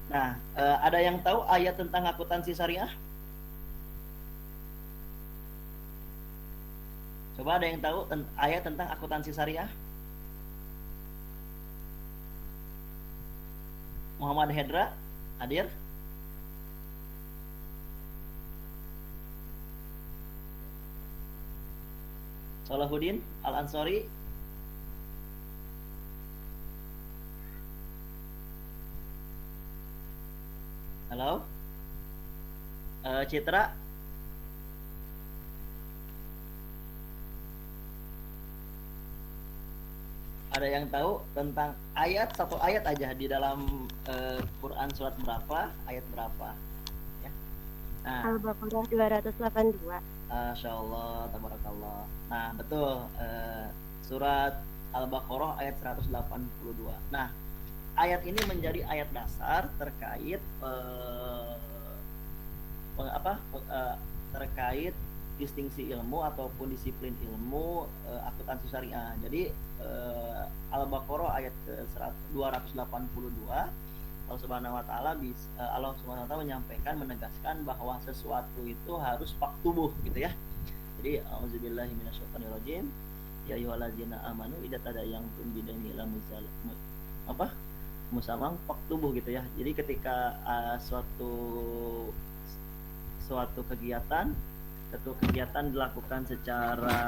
Nah, ada yang tahu ayat tentang akuntansi syariah? Coba ada yang tahu ayat tentang akuntansi syariah? Muhammad Hedra, hadir? Salahuddin Al-Ansori? Halo? Citra? Ada yang tahu tentang ayat, satu ayat aja di dalam Quran surat berapa, ayat berapa? Ya. Nah. Al-Baqarah 282. Masya Allah, tabarakallah. Nah, betul. Surat Al-Baqarah ayat 182. Nah, ayat ini menjadi ayat dasar terkait terkait distingsi ilmu ataupun disiplin ilmu akuntansi syariah. Jadi Al-Baqarah ayat ke 282 Allah Subhanahu wa taala Allah Subhanahu wa taala menyampaikan, menegaskan bahwa sesuatu itu harus faktubuh gitu ya. Jadi auzubillahi minasyaitonir rajim. Ya ayyuhallazina amanu idza tadayantum bidaini ila musamang faktubuh gitu ya. Jadi ketika suatu kegiatan dilakukan secara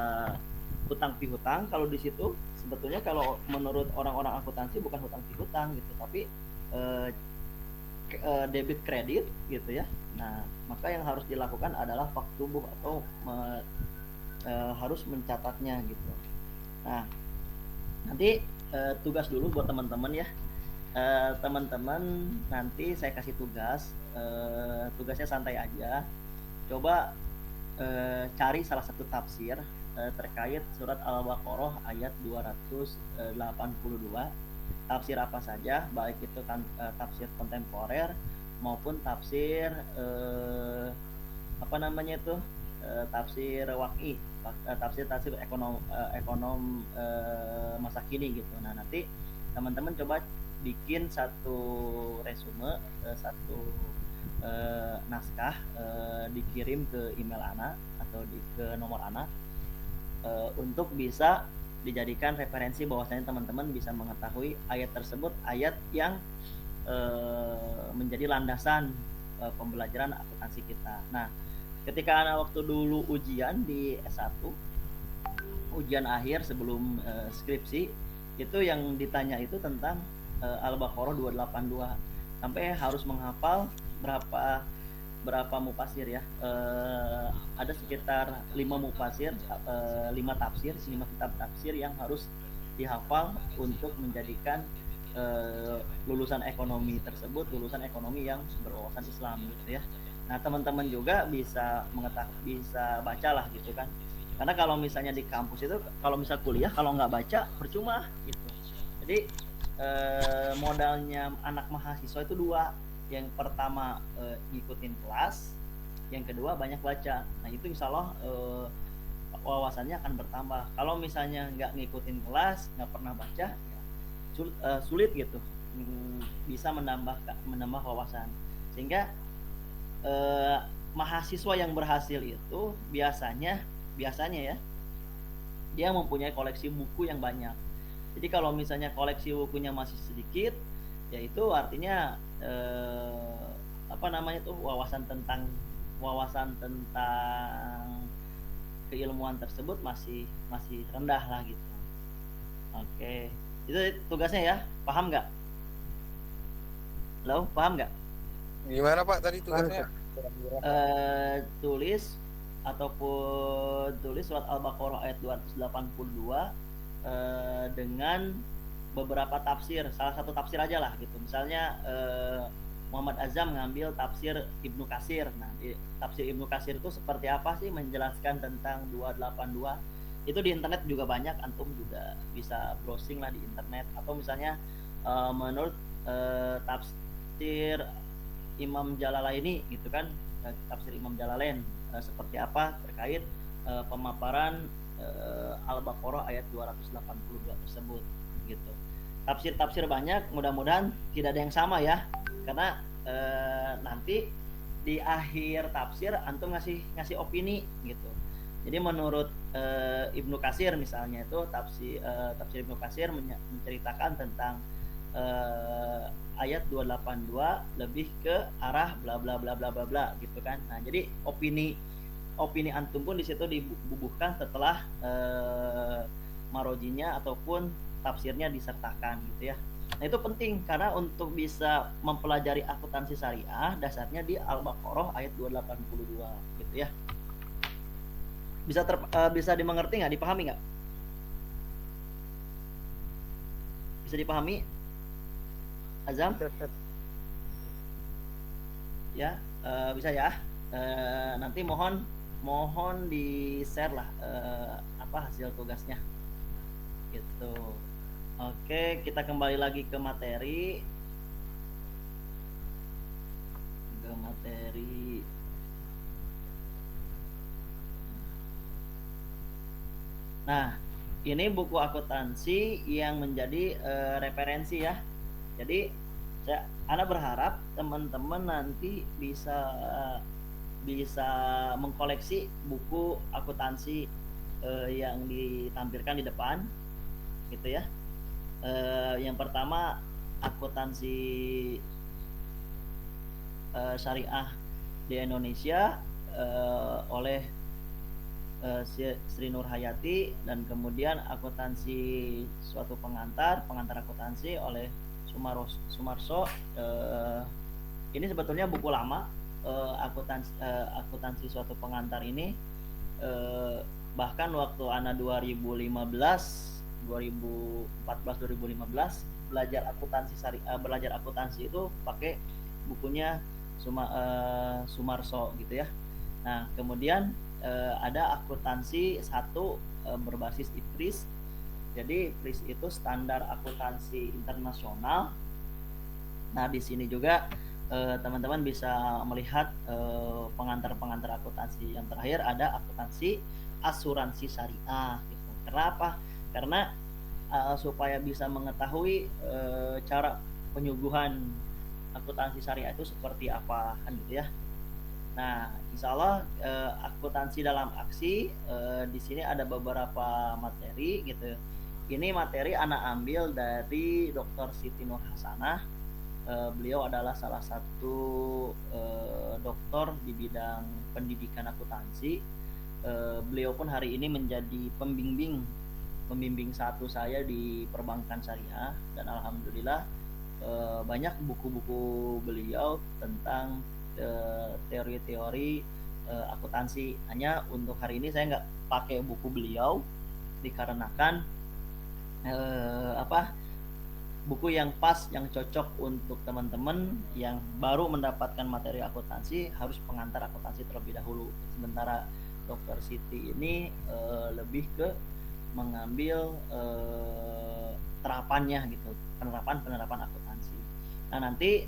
hutang pihutang, kalau di situ sebetulnya kalau menurut orang-orang akuntansi bukan hutang pihutang gitu, tapi debit kredit gitu ya. Nah, maka yang harus dilakukan adalah faktubuh atau harus mencatatnya gitu. Nah, nanti tugas dulu buat teman-teman ya. Teman-teman nanti saya kasih tugas, tugasnya santai aja. Coba cari salah satu tafsir terkait surat Al-Baqarah ayat 282. Tafsir apa saja, baik itu kan tafsir kontemporer maupun tafsir tafsir waqi, tafsir ekonom masa kini gitu. Nah, nanti teman-teman coba bikin satu resume, satu naskah, dikirim ke email Ana atau ke nomor Ana untuk bisa dijadikan referensi bahwasanya teman-teman bisa mengetahui ayat tersebut, ayat yang menjadi landasan pembelajaran akuntansi kita. Nah, ketika anak waktu dulu ujian di S1, ujian akhir sebelum skripsi, itu yang ditanya itu tentang Al-Baqarah 282, sampai harus menghafal berapa mufasir ya, ada sekitar 5 mufasir, 5 tafsir, 5 kitab tafsir yang harus dihafal untuk menjadikan lulusan ekonomi tersebut lulusan ekonomi yang berwawasan Islam gitu ya. Nah, teman-teman juga bisa bacalah gitu kan, karena kalau misalnya di kampus itu kalau misal kuliah kalau nggak baca percuma gitu. Jadi modalnya anak mahasiswa itu dua. Yang pertama ngikutin kelas, yang kedua banyak baca. Nah, itu insya Allah wawasannya akan bertambah. Kalau misalnya nggak ngikutin kelas, nggak pernah baca, sulit gitu bisa menambah wawasan. Sehingga mahasiswa yang berhasil itu biasanya ya, dia mempunyai koleksi buku yang banyak. Jadi kalau misalnya koleksi bukunya masih sedikit, ya itu artinya wawasan tentang keilmuan tersebut masih rendah lah gitu. Oke, itu tugasnya ya, paham nggak? Halo, paham nggak? Gimana Pak tadi tugasnya? Tulis surat Al-Baqarah ayat 282 dengan beberapa tafsir, salah satu tafsir aja lah gitu. Misalnya Muhammad Azam ngambil tafsir Ibnu Katsir. Nah, di tafsir Ibnu Katsir itu seperti apa sih menjelaskan tentang 282? Itu di internet juga banyak, antum juga bisa browsing lah di internet. Atau misalnya menurut tafsir Imam Jalalaini gitu kan, tafsir Imam Jalalain seperti apa terkait pemaparan Al-Baqarah ayat 282 tersebut gitu. Tafsir banyak, mudah-mudahan tidak ada yang sama ya, karena nanti di akhir tafsir antum ngasih opini gitu. Jadi menurut Ibnu Katsir misalnya itu tafsir Ibnu Katsir menceritakan tentang ayat 282 lebih ke arah bla bla bla bla bla bla gitu kan. Nah, jadi opini antum pun di situ dibubuhkan setelah marojinya ataupun tafsirnya disertakan gitu ya. Nah, itu penting karena untuk bisa mempelajari akuntansi syariah dasarnya di Al-Baqarah ayat 282 gitu ya. Bisa dimengerti nggak? Dipahami nggak? Bisa dipahami? Azam? Ya, bisa ya. Nanti mohon di share lah hasil tugasnya gitu. Oke, kita kembali lagi ke materi. Nah, ini buku akuntansi yang menjadi referensi ya. Jadi Ana berharap teman-teman nanti bisa mengkoleksi buku akuntansi yang ditampilkan di depan gitu ya. Yang pertama akuntansi syariah di Indonesia oleh Sri Nur Hayati, dan kemudian akuntansi suatu pengantar akuntansi oleh Sumarso. Ini sebetulnya buku lama. Akuntansi suatu pengantar ini bahkan waktu Ana 2014 2015 belajar akuntansi itu pakai bukunya Sumarso gitu ya. Nah, kemudian ada akuntansi satu berbasis IFRS. Jadi IFRS itu standar akuntansi internasional. Nah, di sini juga teman-teman bisa melihat pengantar akuntansi. Yang terakhir ada akuntansi asuransi syariah gitu. Kenapa? Karena supaya bisa mengetahui cara penyuluhan akuntansi syariah itu seperti apa kan gitu ya. Nah, insya Allah akuntansi dalam aksi di sini ada beberapa materi gitu. Ini materi Ana ambil dari Dr. Siti Nur Hasanah. Beliau adalah salah satu dokter di bidang pendidikan akuntansi. Beliau pun hari ini menjadi pembimbing satu saya di perbankan syariah, dan alhamdulillah banyak buku-buku beliau tentang teori-teori akuntansi. Hanya untuk hari ini saya nggak pakai buku beliau dikarenakan buku yang pas, yang cocok untuk teman-teman yang baru mendapatkan materi akuntansi harus pengantar akuntansi terlebih dahulu. Sementara Dr. Siti ini lebih ke mengambil terapannya gitu, penerapan akuntansi. Nah, nanti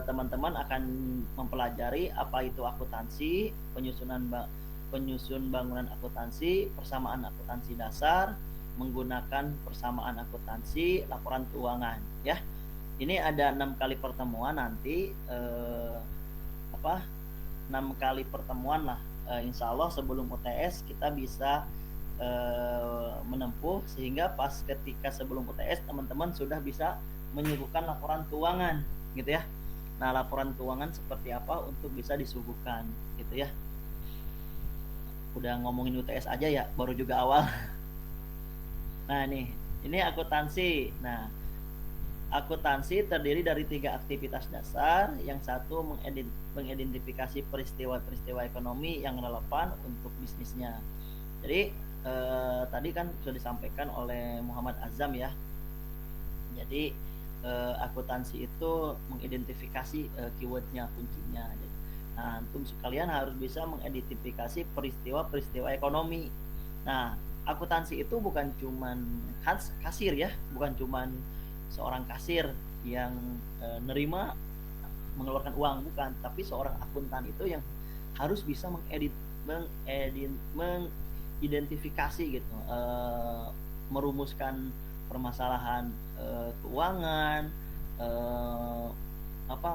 teman-teman akan mempelajari apa itu akuntansi, penyusun bangunan akuntansi, persamaan akuntansi dasar, menggunakan persamaan akuntansi, laporan keuangan ya. Ini ada 6 kali pertemuan nanti 6 kali pertemuan lah. Insya Allah sebelum UTS kita bisa menempuh sehingga pas ketika sebelum UTS teman-teman sudah bisa menyuguhkan laporan keuangan gitu ya. Nah, laporan keuangan seperti apa untuk bisa disuguhkan gitu ya. Udah ngomongin UTS aja ya, baru juga awal. Nah, ini akuntansi. Nah, akuntansi terdiri dari 3 aktivitas dasar. Yang satu mengidentifikasi peristiwa-peristiwa ekonomi yang relevan untuk bisnisnya. Jadi tadi kan sudah disampaikan oleh Muhammad Azam ya. Jadi akuntansi itu mengidentifikasi keywordnya, kuncinya. Nah, antum sekalian harus bisa mengidentifikasi peristiwa-peristiwa ekonomi. Nah, akuntansi itu bukan cuman kasir ya, bukan cuman seorang kasir yang nerima mengeluarkan uang, bukan, tapi seorang akuntan itu yang harus bisa mengidentifikasi gitu, merumuskan permasalahan keuangan,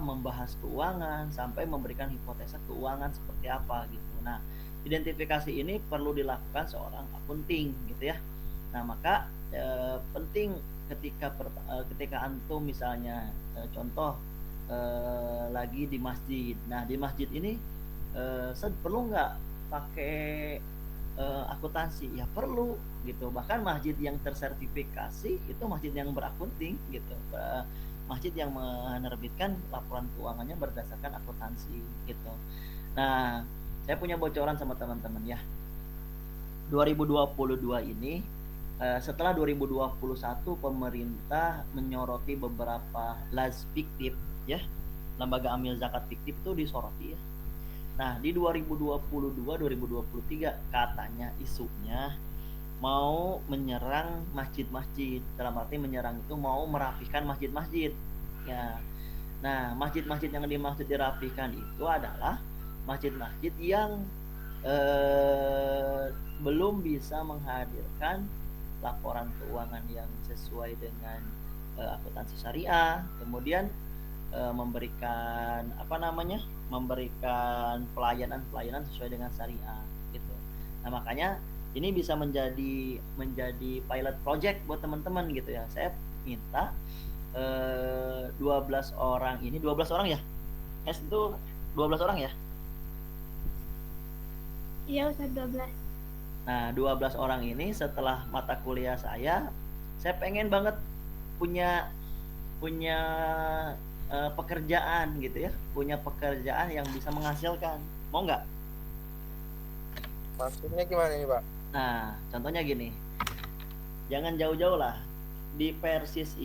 membahas keuangan sampai memberikan hipotesa keuangan seperti apa gitu. Nah, identifikasi ini perlu dilakukan seorang akunting gitu ya. Nah, maka penting ketika antum misalnya contoh lagi di masjid. Nah, di masjid ini perlu nggak pakai akuntansi? Ya perlu gitu. Bahkan masjid yang tersertifikasi itu masjid yang berakunting gitu. Masjid yang menerbitkan laporan keuangannya berdasarkan akuntansi gitu. Nah, saya punya bocoran sama teman-teman ya. 2022 ini setelah 2021 pemerintah menyoroti beberapa laz fiktif ya, lembaga amil zakat fiktif itu disoroti ya. Nah, di 2022-2023 katanya isunya mau menyerang masjid-masjid. Dalam arti menyerang itu mau merapikan masjid-masjid. Ya. Nah, masjid-masjid yang dimaksud dirapikan itu adalah masjid-masjid yang belum bisa menghadirkan laporan keuangan yang sesuai dengan akuntansi syariah, kemudian memberikan pelayanan sesuai dengan syariah gitu. Nah, makanya ini bisa menjadi pilot project buat teman-teman gitu ya. Saya minta 12 orang ya. Itu 12 orang ya? Iya, Ustaz, 12. Nah, 12 orang ini setelah mata kuliah saya pengen banget punya pekerjaan gitu ya, punya pekerjaan yang bisa menghasilkan. Mau nggak? Maksudnya gimana nih, Pak? Nah, contohnya gini, jangan jauh-jauh lah. Di Persis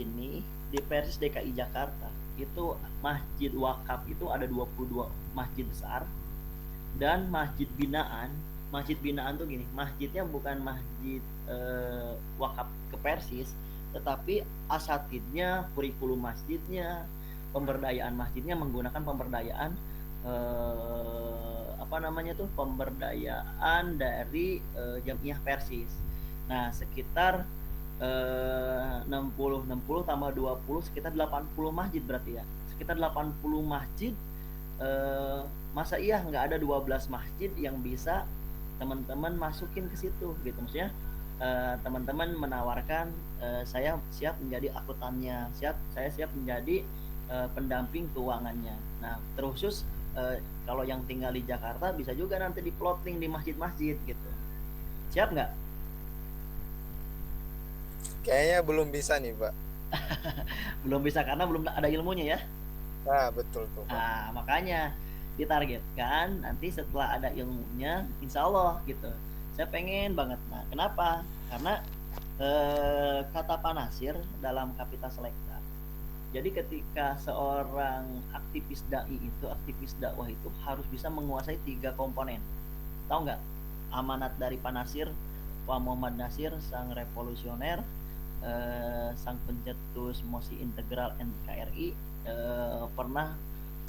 DKI Jakarta itu masjid wakaf itu ada 22 masjid besar dan masjid binaan. Masjid binaan tuh gini, masjidnya bukan masjid wakaf ke Persis, tetapi asatidnya, kurikulum masjidnya, pemberdayaan masjidnya menggunakan pemberdayaan pemberdayaan dari Jamiah Persis. Nah, sekitar 60 tambah 20 sekitar 80 masjid berarti ya. Sekitar 80 masjid, masa iya nggak ada 12 masjid yang bisa teman-teman masukin ke situ gitu. Maksudnya teman-teman menawarkan saya siap menjadi akuntannya, saya siap menjadi pendamping keuangannya. Nah, terkhusus kalau yang tinggal di Jakarta bisa juga nanti di-plotting di masjid-masjid gitu. Siap nggak? Kayaknya belum bisa nih, Pak. Belum bisa karena belum ada ilmunya ya. Nah, betul tuh, Pak. Nah, makanya ditargetkan nanti setelah ada ilmunya, insya Allah gitu. Saya pengen banget. Nah, kenapa? Karena kata Pak Nasir dalam Kapital Selekta. Jadi ketika seorang aktivis dakwah itu harus bisa menguasai 3 komponen. Tahu nggak? Amanat dari Pak Nasir, Pak Muhammad Nasir, sang revolusioner, sang pencetus mosi integral NKRI, pernah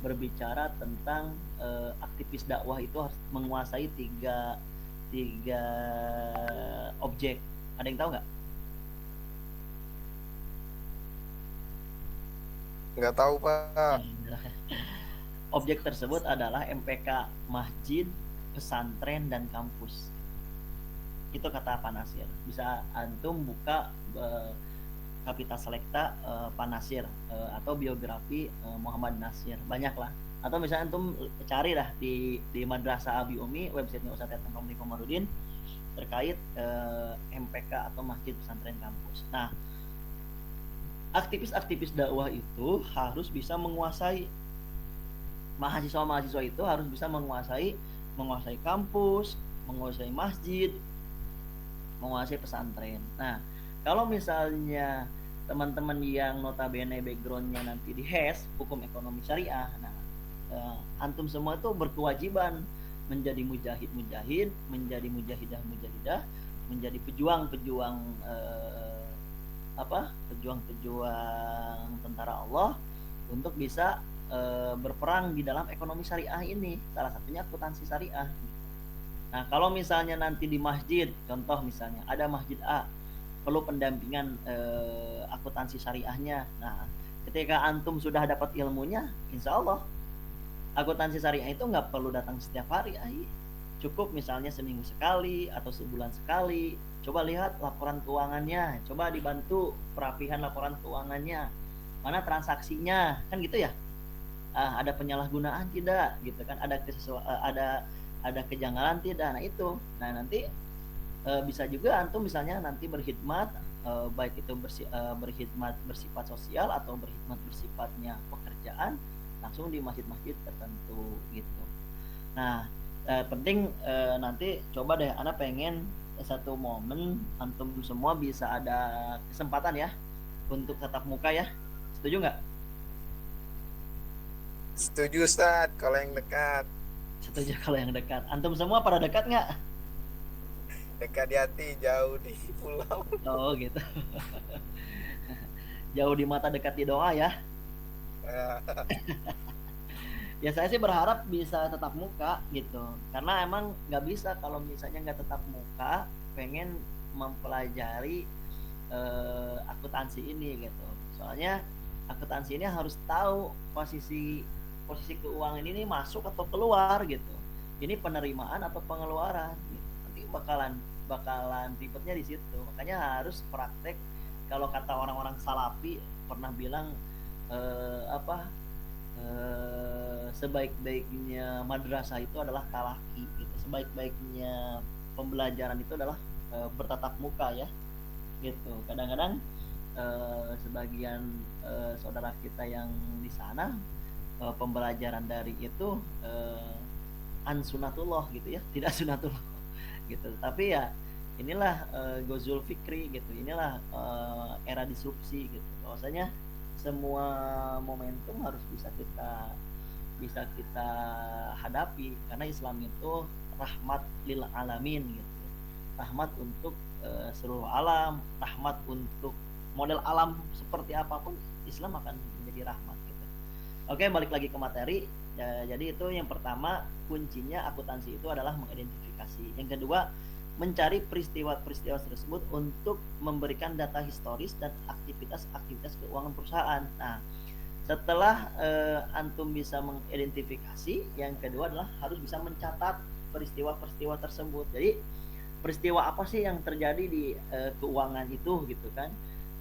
berbicara tentang aktivis dakwah itu harus menguasai tiga objek. Ada yang tahu nggak? Nggak tahu, Pak. Objek tersebut adalah MPK, masjid, pesantren, dan kampus. Itu kata Pak Nasir. Bisa antum buka Kapital Selekta Pak Nasir atau biografi Muhammad Nasir, banyak lah. Atau misalnya antum cari lah di Madrasah Abi Umi, websitenya Ustaz Romli Komarudin terkait MPK atau masjid, pesantren, kampus. Nah, aktivis dakwah itu harus bisa menguasai, mahasiswa itu harus bisa menguasai kampus, menguasai masjid, menguasai pesantren. Nah, kalau misalnya teman-teman yang notabene backgroundnya nanti di HES, hukum ekonomi syariah, nah antum semua itu berkewajiban menjadi mujahid, menjadi mujahidah, menjadi pejuang tentara Allah untuk bisa berperang di dalam ekonomi syariah ini. Salah satunya akuntansi syariah. Nah, kalau misalnya nanti di masjid, contoh misalnya ada masjid A perlu pendampingan akuntansi syariahnya. Nah, Ketika antum sudah dapat ilmunya, insya Allah akuntansi syariah itu nggak perlu datang setiap hari, cukup misalnya seminggu sekali atau sebulan sekali. Coba lihat laporan keuangannya, coba dibantu perapihan laporan keuangannya, mana transaksinya, kan gitu ya. Ada penyalahgunaan tidak, gitu kan? Ada kejanggalan tidak? Nah itu, nah nanti bisa juga antum misalnya nanti berkhidmat, baik itu berkhidmat bersifat sosial atau berkhidmat bersifatnya pekerjaan, langsung di masjid-masjid tertentu gitu. Nah penting nanti coba deh, Ana pengen satu momen antum semua bisa ada kesempatan ya untuk tatap muka ya. Setuju nggak? Setuju Ustadz, kalau yang dekat. Setuju kalau yang dekat. Antum semua pada dekat nggak? Dekat di hati, jauh di pulau. Oh gitu. Jauh di mata, dekat di doa ya. Ya saya sih berharap bisa tetap muka gitu, karena emang nggak bisa kalau misalnya nggak tetap muka pengen mempelajari akuntansi ini gitu. Soalnya akuntansi ini harus tahu posisi keuangan ini masuk atau keluar gitu, ini penerimaan atau pengeluaran gitu. Nanti bakalan ribetnya di situ, makanya harus praktek. Kalau kata orang-orang salafi pernah bilang sebaik-baiknya madrasah itu adalah talaki gitu. Sebaik-baiknya pembelajaran itu adalah bertatap muka ya gitu. Kadang-kadang sebagian saudara kita yang di sana pembelajaran dari itu sunatullah gitu ya, tidak sunatullah gitu. Tapi ya inilah Gozul Fikri gitu. Inilah era disrupsi gitu. Bahwasanya semua momentum harus bisa kita hadapi, karena Islam itu rahmat lil alamin gitu, rahmat untuk seluruh alam, rahmat untuk model alam seperti apapun, Islam akan menjadi rahmat gitu. Oke, balik lagi ke materi ya. Jadi itu yang pertama, kuncinya akuntansi itu adalah mengidentifikasi. Yang kedua, mencari peristiwa-peristiwa tersebut untuk memberikan data historis dan aktivitas keuangan perusahaan. Nah, setelah antum bisa mengidentifikasi, yang kedua adalah harus bisa mencatat peristiwa-peristiwa tersebut. Jadi peristiwa apa sih yang terjadi di keuangan itu gitu kan.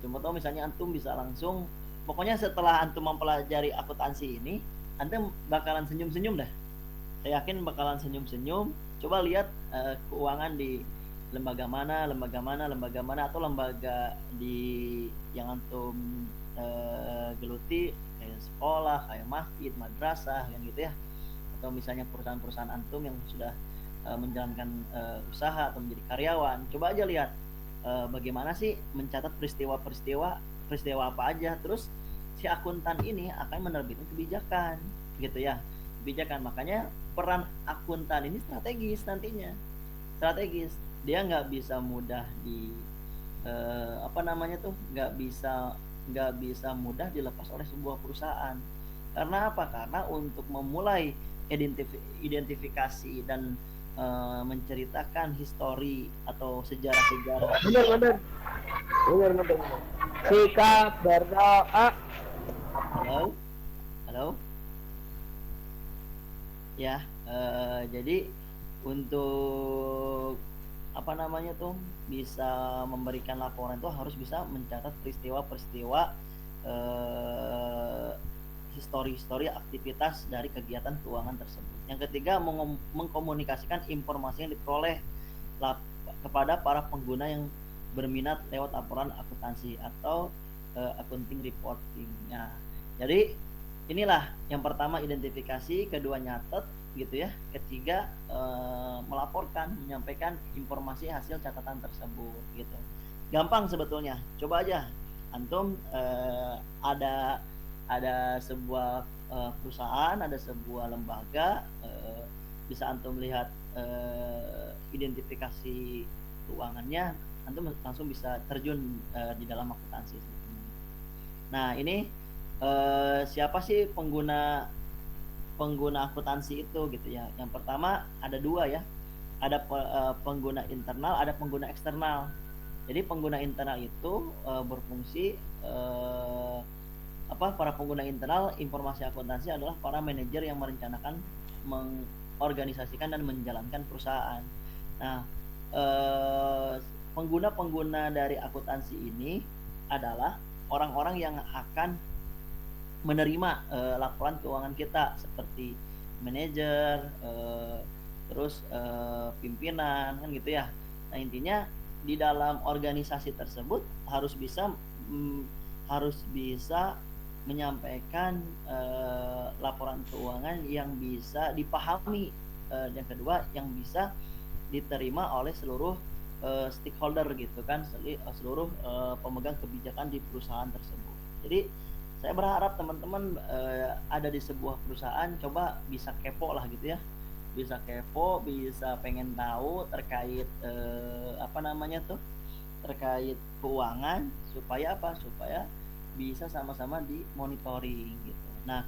Cuma tahu misalnya antum bisa langsung, pokoknya setelah antum mempelajari akuntansi ini, antum bakalan senyum-senyum dah. Saya yakin bakalan senyum-senyum. Coba lihat keuangan di lembaga mana, atau lembaga di yang antum geluti, kayak sekolah, kayak masjid, madrasah, yang gitu ya. Atau misalnya perusahaan-perusahaan antum yang sudah menjalankan usaha atau menjadi karyawan. Coba aja lihat bagaimana sih mencatat peristiwa apa aja. Terus si akuntan ini akan menerbitkan kebijakan gitu ya. Makanya peran akuntan ini strategis nantinya. Dia nggak bisa mudah nggak bisa mudah dilepas oleh sebuah perusahaan. Karena apa? Karena untuk memulai identifikasi dan menceritakan histori atau sejarah. Benar. Sikap berdoa. Halo. Ya, jadi untuk bisa memberikan laporan itu harus bisa mencatat peristiwa-peristiwa histori aktivitas dari kegiatan keuangan tersebut. Yang ketiga, mengkomunikasikan informasi yang diperoleh kepada para pengguna yang berminat lewat laporan akuntansi atau accounting reporting. Nah, jadi inilah yang pertama, identifikasi, kedua nyatet gitu ya, ketiga melaporkan, menyampaikan informasi hasil catatan tersebut gitu. Gampang sebetulnya. Coba aja antum ada sebuah perusahaan, ada sebuah lembaga, bisa antum lihat identifikasi keuangannya, antum langsung bisa terjun di dalam akuntansi. Nah, ini siapa sih pengguna akuntansi itu gitu ya. Yang pertama ada dua ya, ada pengguna internal, ada pengguna eksternal. Jadi pengguna internal itu berfungsi para pengguna internal informasi akuntansi adalah para manajer yang merencanakan, mengorganisasikan dan menjalankan perusahaan. Nah, pengguna-pengguna dari akuntansi ini adalah orang-orang yang akan menerima laporan keuangan kita seperti manajer, terus pimpinan kan gitu ya. Nah, intinya di dalam organisasi tersebut harus bisa menyampaikan laporan keuangan yang bisa dipahami, yang kedua yang bisa diterima oleh seluruh stakeholder gitu kan, seluruh pemegang kebijakan di perusahaan tersebut. Jadi saya berharap teman-teman ada di sebuah perusahaan coba bisa kepo lah gitu ya, bisa kepo, bisa pengen tahu terkait terkait keuangan supaya supaya bisa sama-sama dimonitoring gitu. Nah,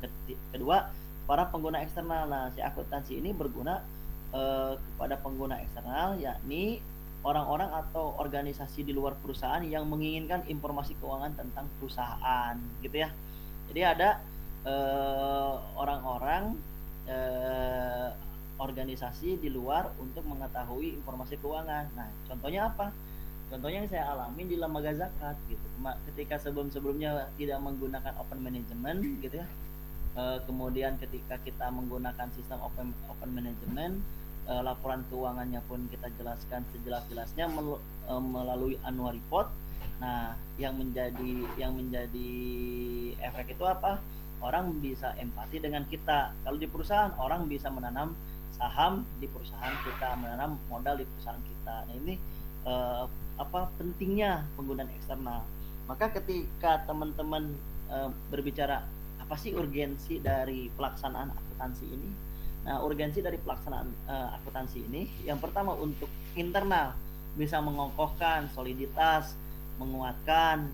kedua, para pengguna eksternal. Nah, si akuntansi ini berguna kepada pengguna eksternal, yakni orang-orang atau organisasi di luar perusahaan yang menginginkan informasi keuangan tentang perusahaan gitu ya. Jadi ada orang-orang organisasi di luar untuk mengetahui informasi keuangan. Nah, contohnya apa? Contohnya yang saya alami di lembaga zakat gitu. Ketika sebelum-sebelumnya tidak menggunakan open management gitu ya. Kemudian ketika kita menggunakan sistem open management, laporan keuangannya pun kita jelaskan sejelas-jelasnya melalui annual report. Nah, yang menjadi efek itu apa? Orang bisa empati dengan kita. Kalau di perusahaan, orang bisa menanam saham di perusahaan kita, menanam modal di perusahaan kita. Nah, ini pentingnya penggunaan eksternal. Maka ketika teman-teman berbicara apa sih urgensi dari pelaksanaan akuntansi ini? Nah, urgensi dari pelaksanaan akuntansi ini yang pertama untuk internal bisa mengokohkan soliditas, menguatkan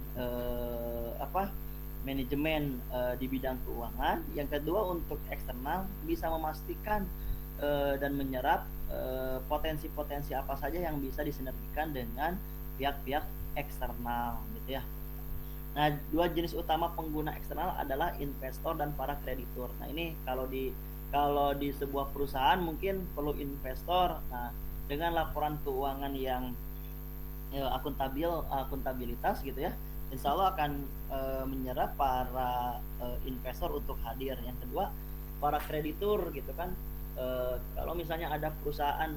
manajemen di bidang keuangan. Yang kedua untuk eksternal bisa memastikan dan menyerap potensi-potensi apa saja yang bisa disinergikan dengan pihak-pihak eksternal gitu ya. Nah, dua jenis utama pengguna eksternal adalah investor dan para kreditur. Nah, ini kalau di sebuah perusahaan mungkin perlu investor. Nah, dengan laporan keuangan yang akuntabilitas gitu ya, insya Allah akan menyerap para investor untuk hadir. Yang kedua, para kreditur gitu kan. Kalau misalnya ada perusahaan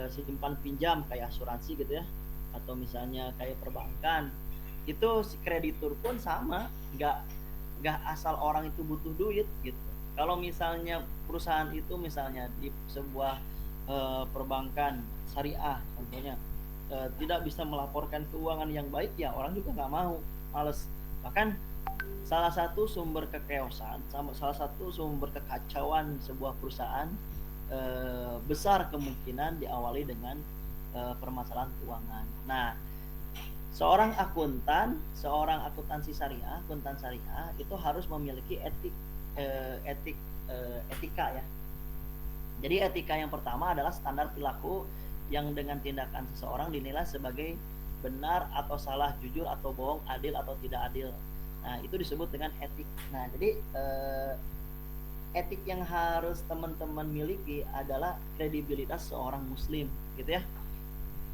simpan pinjam kayak asuransi gitu ya, atau misalnya kayak perbankan, itu si kreditur pun sama, nggak asal orang itu butuh duit gitu. Kalau misalnya perusahaan itu misalnya di sebuah perbankan syariah contohnya tidak bisa melaporkan keuangan yang baik, ya orang juga nggak mau, males. Bahkan salah satu sumber kekeosan, salah satu sumber kekacauan sebuah perusahaan besar kemungkinan diawali dengan permasalahan keuangan. Nah, seorang akuntansi syariah, akuntan syariah itu harus memiliki etika ya. Jadi etika yang pertama adalah standar perilaku yang dengan tindakan seseorang dinilai sebagai benar atau salah, jujur atau bohong, adil atau tidak adil. Nah, itu disebut dengan etik. Nah, jadi etik yang harus teman-teman miliki adalah kredibilitas seorang muslim gitu ya.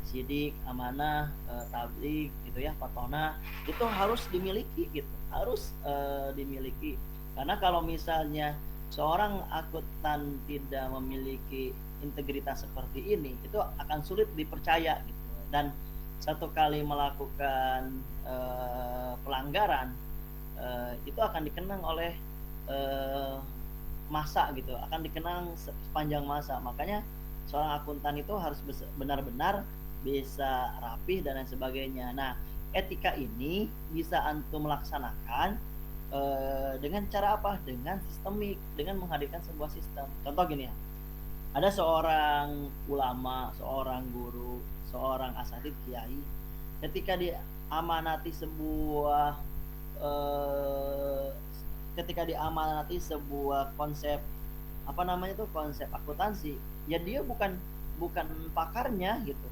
Sidik, amanah, tabligh gitu ya, fatona, itu harus dimiliki gitu. Harus dimiliki. Karena kalau misalnya seorang akuntan tidak memiliki integritas seperti ini, itu akan sulit dipercaya gitu. Dan satu kali melakukan pelanggaran itu akan dikenang oleh masa gitu, akan dikenang sepanjang masa. Makanya seorang akuntan itu harus benar-benar bisa rapih dan lain sebagainya. Nah, etika ini bisa antum laksanakan dengan cara apa? Dengan sistemik, dengan menghadirkan sebuah sistem. Contoh gini ya, ada seorang ulama, seorang guru, seorang asatidz kiai, ketika diamanati sebuah konsep konsep akuntansi, ya dia bukan pakarnya gitu,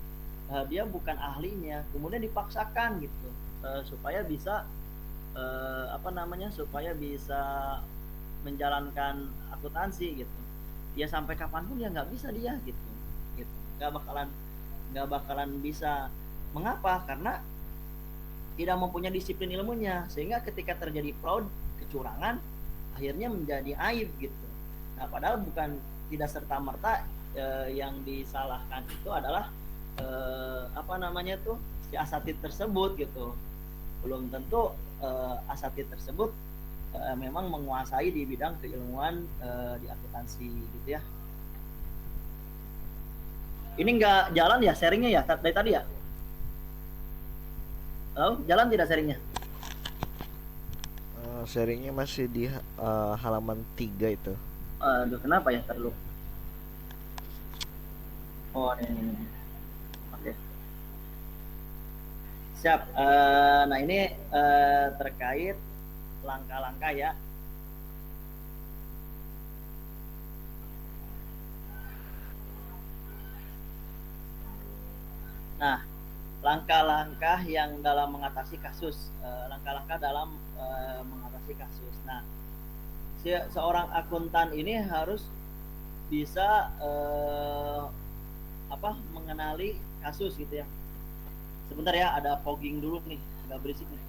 dia bukan ahlinya, kemudian dipaksakan gitu supaya bisa apa namanya, supaya bisa menjalankan akuntansi gitu. Ya sampai kapanpun ya nggak bisa dia gitu, gitu. Nggak bakalan bisa. Mengapa? Karena tidak mempunyai disiplin ilmunya, sehingga ketika terjadi fraud, kecurangan, akhirnya menjadi aib gitu. Nah, padahal bukan, tidak serta merta yang disalahkan itu adalah apa namanya tuh, si asatid tersebut gitu. Belum tentu asatid tersebut memang menguasai di bidang keilmuan di akuntansi gitu ya. Ini nggak jalan ya sharingnya ya dari tadi ya? Oh, jalan tidak sharingnya? Sharingnya masih di halaman 3 itu. Aduh, kenapa ya? Ntar dulu. Oh, ini. Oke. Siap. Nah, ini terkait langkah-langkah ya. Nah, langkah-langkah yang dalam mengatasi kasus, langkah-langkah dalam mengatasi kasus. Nah, seorang akuntan ini harus bisa mengenali kasus gitu ya. Sebentar ya, ada fogging dulu nih, agak berisik nih.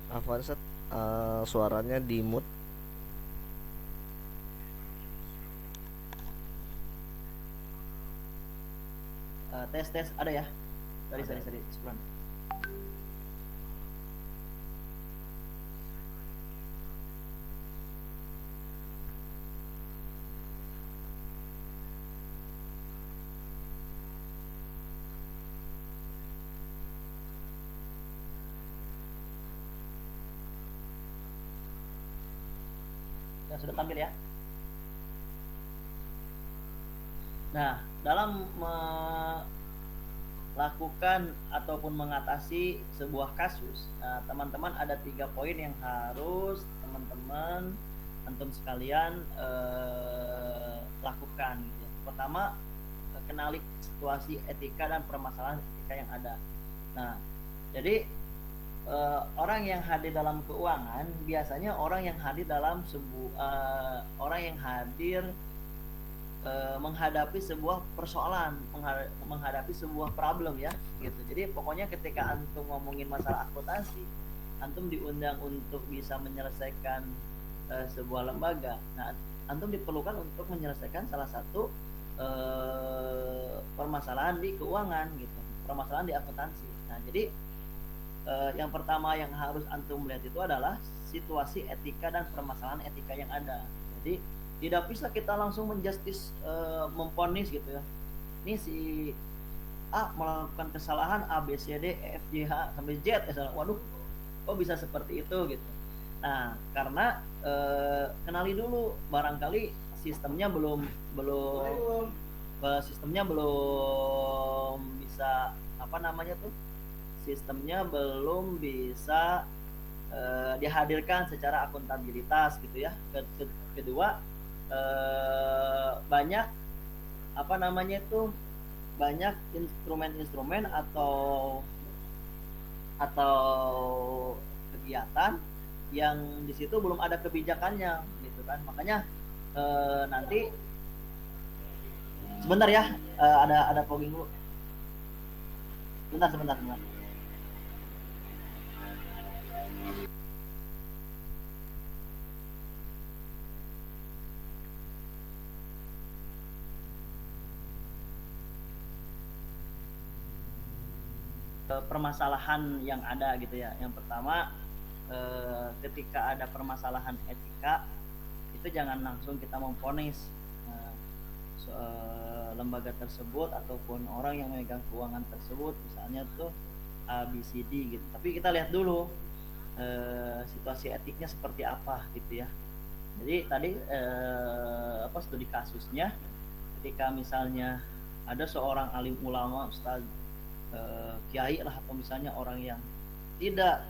Avansat, suaranya di mute. Tes ada ya? Sorry sebulan. Ya, sudah tampil ya. Nah, dalam melakukan ataupun mengatasi sebuah kasus, nah, teman-teman ada 3 poin yang harus teman-teman antum sekalian lakukan. Pertama, kenali situasi etika dan permasalahan etika yang ada. Nah, jadi orang yang hadir dalam keuangan biasanya orang yang hadir dalam orang yang hadir menghadapi sebuah persoalan, menghadapi sebuah problem ya gitu. Jadi pokoknya ketika antum ngomongin masalah akuntansi, antum diundang untuk bisa menyelesaikan sebuah lembaga. Nah, antum diperlukan untuk menyelesaikan salah satu permasalahan di keuangan gitu, permasalahan di akuntansi. Nah, jadi yang pertama yang harus antum lihat itu adalah situasi etika dan permasalahan etika yang ada. Jadi tidak bisa kita langsung menjustis, memponis gitu ya. Ini si A melakukan kesalahan A B C D E F G H sampai Z. Waduh, kok bisa seperti itu gitu. Nah, karena kenali dulu, barangkali sistemnya belum bisa sistemnya belum bisa dihadirkan secara akuntabilitas gitu ya. Kedua, banyak banyak instrumen-instrumen atau kegiatan yang di situ belum ada kebijakannya gitu kan. Makanya nanti sebentar ya, ada fogging dulu. Sebentar. permasalahan yang ada gitu ya. Yang pertama, ketika ada permasalahan etika itu jangan langsung kita memvonis lembaga tersebut ataupun orang yang memegang keuangan tersebut, misalnya tuh ABCD gitu. Tapi kita lihat dulu situasi etiknya seperti apa gitu ya. Jadi tadi studi kasusnya, ketika misalnya ada seorang alim ulama, ustaz, kiai lah, atau misalnya orang yang tidak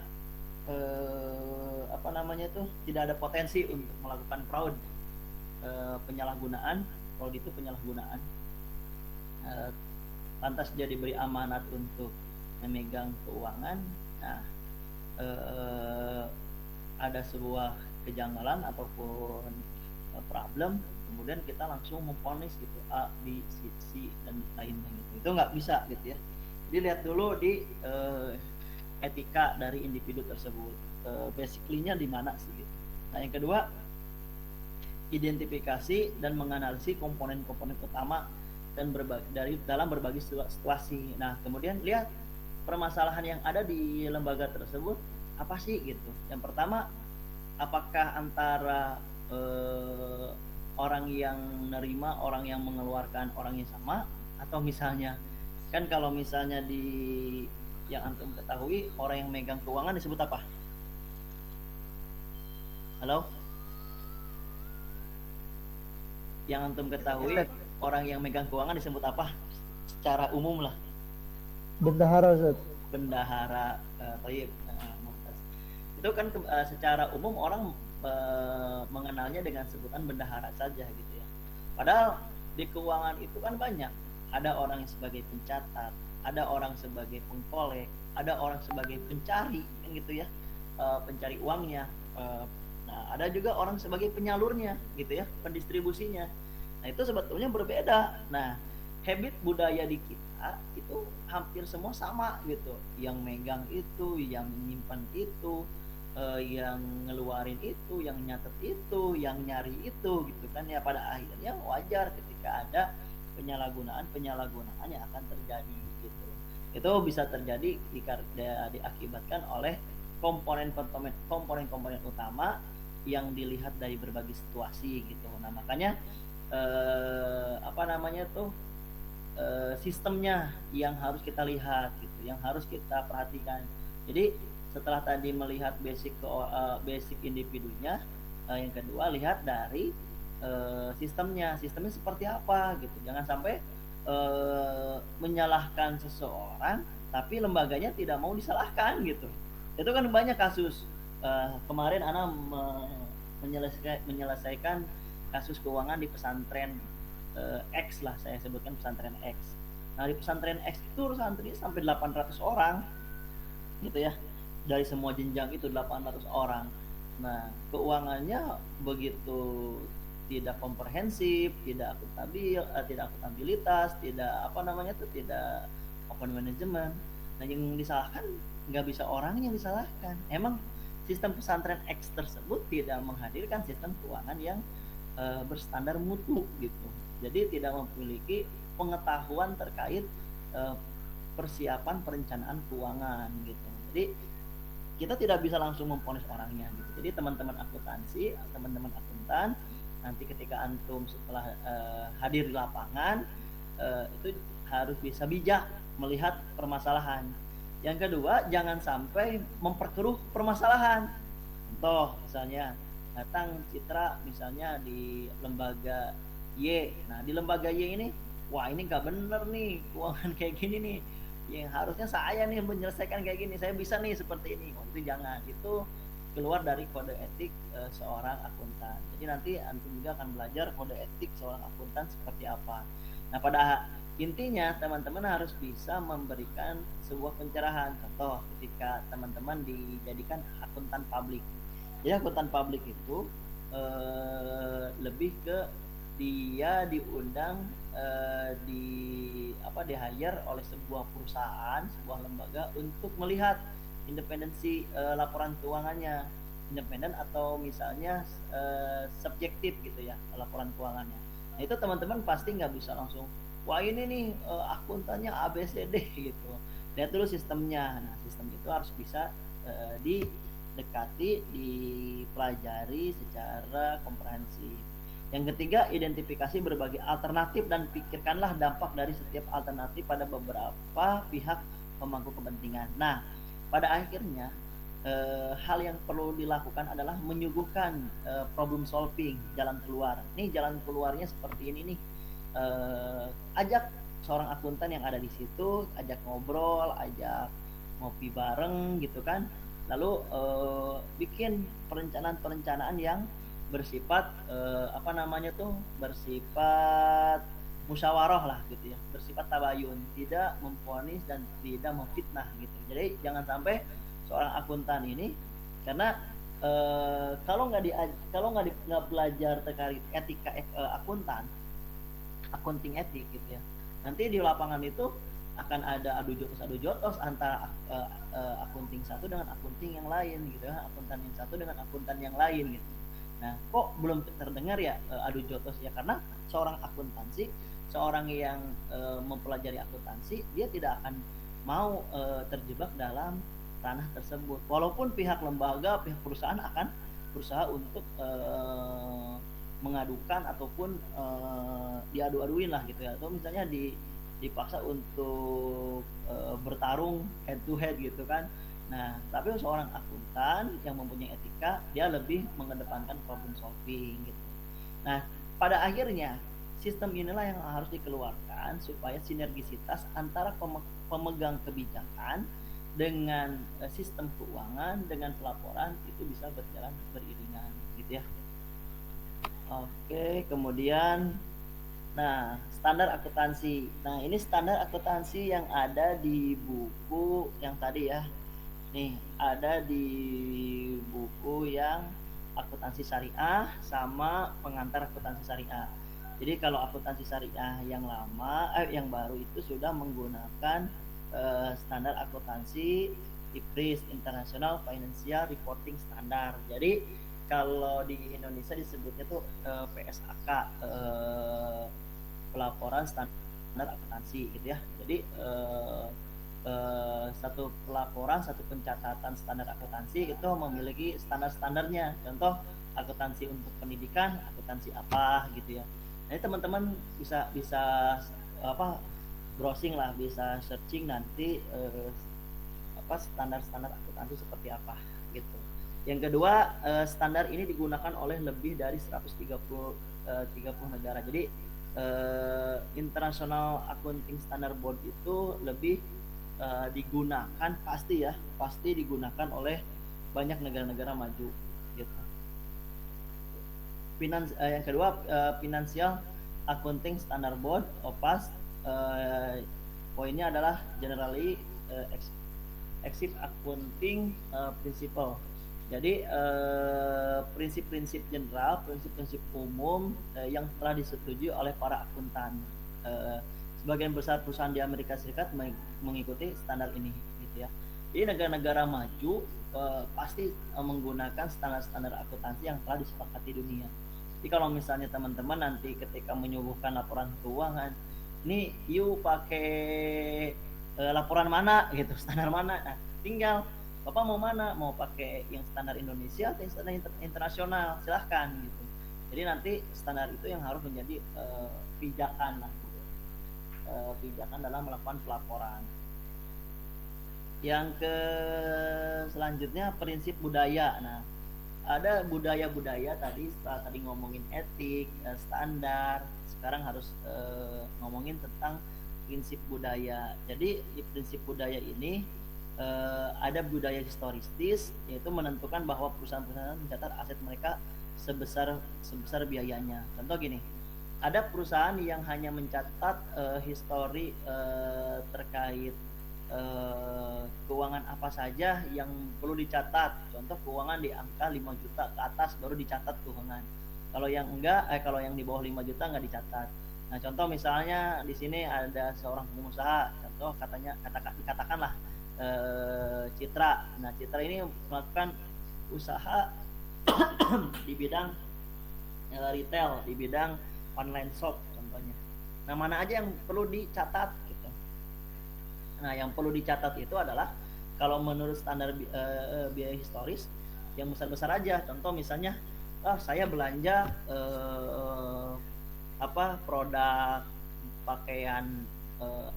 tidak ada potensi untuk melakukan fraud, penyalahgunaan, fraud itu penyalahgunaan, lantas dia diberi amanat untuk memegang keuangan. Nah, ada sebuah kejanggalan ataupun problem, kemudian kita langsung memvonis gitu A, B, C dan lainnya gitu. Itu nggak bisa gitu ya. Jadi lihat dulu di etika dari individu tersebut, basically-nya di mana sih gitu. Nah, yang kedua, identifikasi dan menganalisis komponen-komponen utama dan dalam berbagai situasi. Nah, kemudian lihat permasalahan yang ada di lembaga tersebut apa sih gitu. Yang pertama, apakah antara orang yang nerima, orang yang mengeluarkan, orang yang sama, atau misalnya kan kalau misalnya di yang antum ketahui, orang yang megang keuangan disebut apa? Halo? Yang antum ketahui, orang yang megang keuangan disebut apa? Secara umum lah. Bendahara, Ustaz. Bendahara. Baik. Itu kan secara umum orang mengenalnya dengan sebutan bendahara saja gitu ya. Padahal di keuangan itu kan banyak. Ada orang yang sebagai pencatat, ada orang sebagai pengkolek, ada orang sebagai pencari, kan gitu ya, pencari uangnya. Nah, ada juga orang sebagai penyalurnya, gitu ya, pendistribusinya. Nah, itu sebetulnya berbeda. Nah, habit budaya di kita itu hampir semua sama gitu. Yang megang itu, yang menyimpan itu, yang ngeluarin itu, yang nyatet itu, yang nyari itu, gitu kan ya. Pada akhirnya wajar ketika ada penyalahgunaan yang akan terjadi gitu. Itu bisa terjadi diakibatkan oleh komponen-komponen utama yang dilihat dari berbagai situasi gitu. Nah, makanya sistemnya yang harus kita lihat gitu, yang harus kita perhatikan. Jadi setelah tadi melihat basic individunya, yang kedua lihat dari sistemnya seperti apa gitu. Jangan sampai menyalahkan seseorang tapi lembaganya tidak mau disalahkan gitu. Itu kan banyak kasus. Kemarin Ana menyelesaikan kasus keuangan di pesantren X lah, saya sebutkan pesantren X. Nah, di pesantren X itu santri sampai 800 orang gitu ya. Dari semua jenjang itu 800 orang. Nah, keuangannya begitu tidak komprehensif, tidak akuntabilitas, tidak tidak open management. Nah, yang disalahkan nggak bisa orang yang disalahkan. Emang sistem pesantren X tersebut tidak menghadirkan sistem keuangan yang berstandar mutu gitu. Jadi tidak memiliki pengetahuan terkait persiapan perencanaan keuangan gitu. Jadi kita tidak bisa langsung memvonis orangnya gitu. Jadi teman-teman akuntansi, teman-teman akuntan, nanti ketika antum setelah hadir di lapangan, itu harus bisa bijak melihat permasalahan. Yang kedua, jangan sampai memperkeruh permasalahan. Contoh misalnya datang citra misalnya di lembaga Y. Nah, di lembaga Y ini, wah ini nggak bener nih keuangan kayak gini nih. Yang harusnya saya nih menyelesaikan kayak gini, saya bisa nih seperti ini. Oh, itu jangan, itu keluar dari kode etik seorang akuntan. Jadi nanti antum juga akan belajar kode etik seorang akuntan seperti apa. Nah, pada intinya teman-teman harus bisa memberikan sebuah pencerahan. Contoh ketika teman-teman dijadikan akuntan publik. Jadi akuntan publik itu lebih ke dia diundang di hire oleh sebuah perusahaan, sebuah lembaga untuk melihat independensi laporan keuangannya, independen atau misalnya subjektif gitu ya laporan keuangannya. Nah, itu teman-teman pasti nggak bisa langsung, wah ini nih akuntannya ABCD gitu. lihat dulu sistemnya. Nah, sistem itu harus bisa didekati, dipelajari secara komprehensif. Yang ketiga, identifikasi berbagai alternatif dan pikirkanlah dampak dari setiap alternatif pada beberapa pihak pemangku kepentingan. Nah, pada akhirnya hal yang perlu dilakukan adalah menyuguhkan problem solving, jalan keluar. Nih jalan keluarnya seperti ini nih. Ajak seorang akuntan yang ada di situ, ajak ngobrol, ajak ngopi bareng gitu kan. Lalu bikin perencanaan-perencanaan yang bersifat bersifat musyawarah lah gitu ya, bersifat tabayun, tidak memvonis dan tidak memfitnah gitu. Jadi jangan sampai seorang akuntan ini, karena kalau nggak belajar terkait etika akuntan, accounting etik gitu ya, nanti di lapangan itu akan ada adu jotos antara akunting satu dengan akunting yang lain gitu ya, akuntan yang satu dengan akuntan yang lain gitu. Nah, kok belum terdengar ya adu jotos ya, karena seorang yang mempelajari akuntansi, dia tidak akan mau terjebak dalam ranah tersebut. Walaupun pihak lembaga, pihak perusahaan akan berusaha untuk mengadukan ataupun diadu-aduin lah gitu ya, atau misalnya dipaksa untuk bertarung head to head gitu kan. Nah, tapi seorang akuntan yang mempunyai etika, dia lebih mengedepankan problem solving gitu. Nah, pada akhirnya sistem inilah yang harus dikeluarkan supaya sinergisitas antara pemegang kebijakan dengan sistem keuangan, dengan pelaporan itu bisa berjalan beriringan gitu ya. Oke, kemudian standar akuntansi. Nah, ini standar akuntansi yang ada di buku yang tadi ya. Nih, ada di buku yang akuntansi syariah sama pengantar akuntansi syariah. Jadi kalau akuntansi syariah yang yang baru itu sudah menggunakan standar akuntansi IFRS, International Financial Reporting Standard. Jadi kalau di Indonesia disebutnya tuh PSAK, pelaporan standar akuntansi gitu ya. Jadi satu pelaporan, satu pencatatan standar akuntansi itu memiliki standar-standarnya. Contoh akuntansi untuk pendidikan, akuntansi apa gitu ya. Nah, teman-teman bisa browsing lah, bisa searching nanti standar-standar akuntansi seperti apa gitu. Yang kedua, standar ini digunakan oleh lebih dari 130 negara. Jadi International Accounting Standard Board itu lebih digunakan pasti digunakan oleh banyak negara-negara maju gitu. Yang kedua, Financial Accounting Standard Board (OPAS), poinnya adalah generally accepted accounting principle. Jadi prinsip-prinsip general, prinsip-prinsip umum yang telah disetujui oleh para akuntan. Sebagian besar perusahaan di Amerika Serikat mengikuti standar ini gitu ya. Jadi negara-negara maju pasti menggunakan standar-standar akuntansi yang telah disepakati dunia. Jadi kalau misalnya teman-teman nanti ketika menyuguhkan laporan keuangan, ini you pakai laporan mana gitu, standar mana? Nah, tinggal Bapak mau mana? Mau pakai yang standar Indonesia atau yang standar internasional? Silahkan gitu. Jadi nanti standar itu yang harus menjadi pijakan lah. Pijakan dalam melakukan pelaporan. Yang selanjutnya prinsip budaya. Nah, ada budaya-budaya tadi, setelah tadi ngomongin etik, standar, sekarang harus ngomongin tentang prinsip budaya. Jadi di prinsip budaya ini ada budaya historistis, yaitu menentukan bahwa perusahaan-perusahaan mencatat aset mereka sebesar biayanya. Contoh gini, ada perusahaan yang hanya mencatat histori terkait keuangan apa saja yang perlu dicatat. Contoh keuangan di angka 5 juta ke atas baru dicatat keuangan. Kalau yang kalau yang di bawah 5 juta nggak dicatat. Nah, contoh misalnya di sini ada seorang pengusaha, contoh dikatakanlah Citra. Nah, Citra ini melakukan usaha di bidang retail, di bidang online shop contohnya. Nah, mana aja yang perlu dicatat gitu. Nah, yang perlu dicatat itu adalah kalau menurut standar biaya historis yang besar-besar aja. Contoh misalnya, saya belanja produk pakaian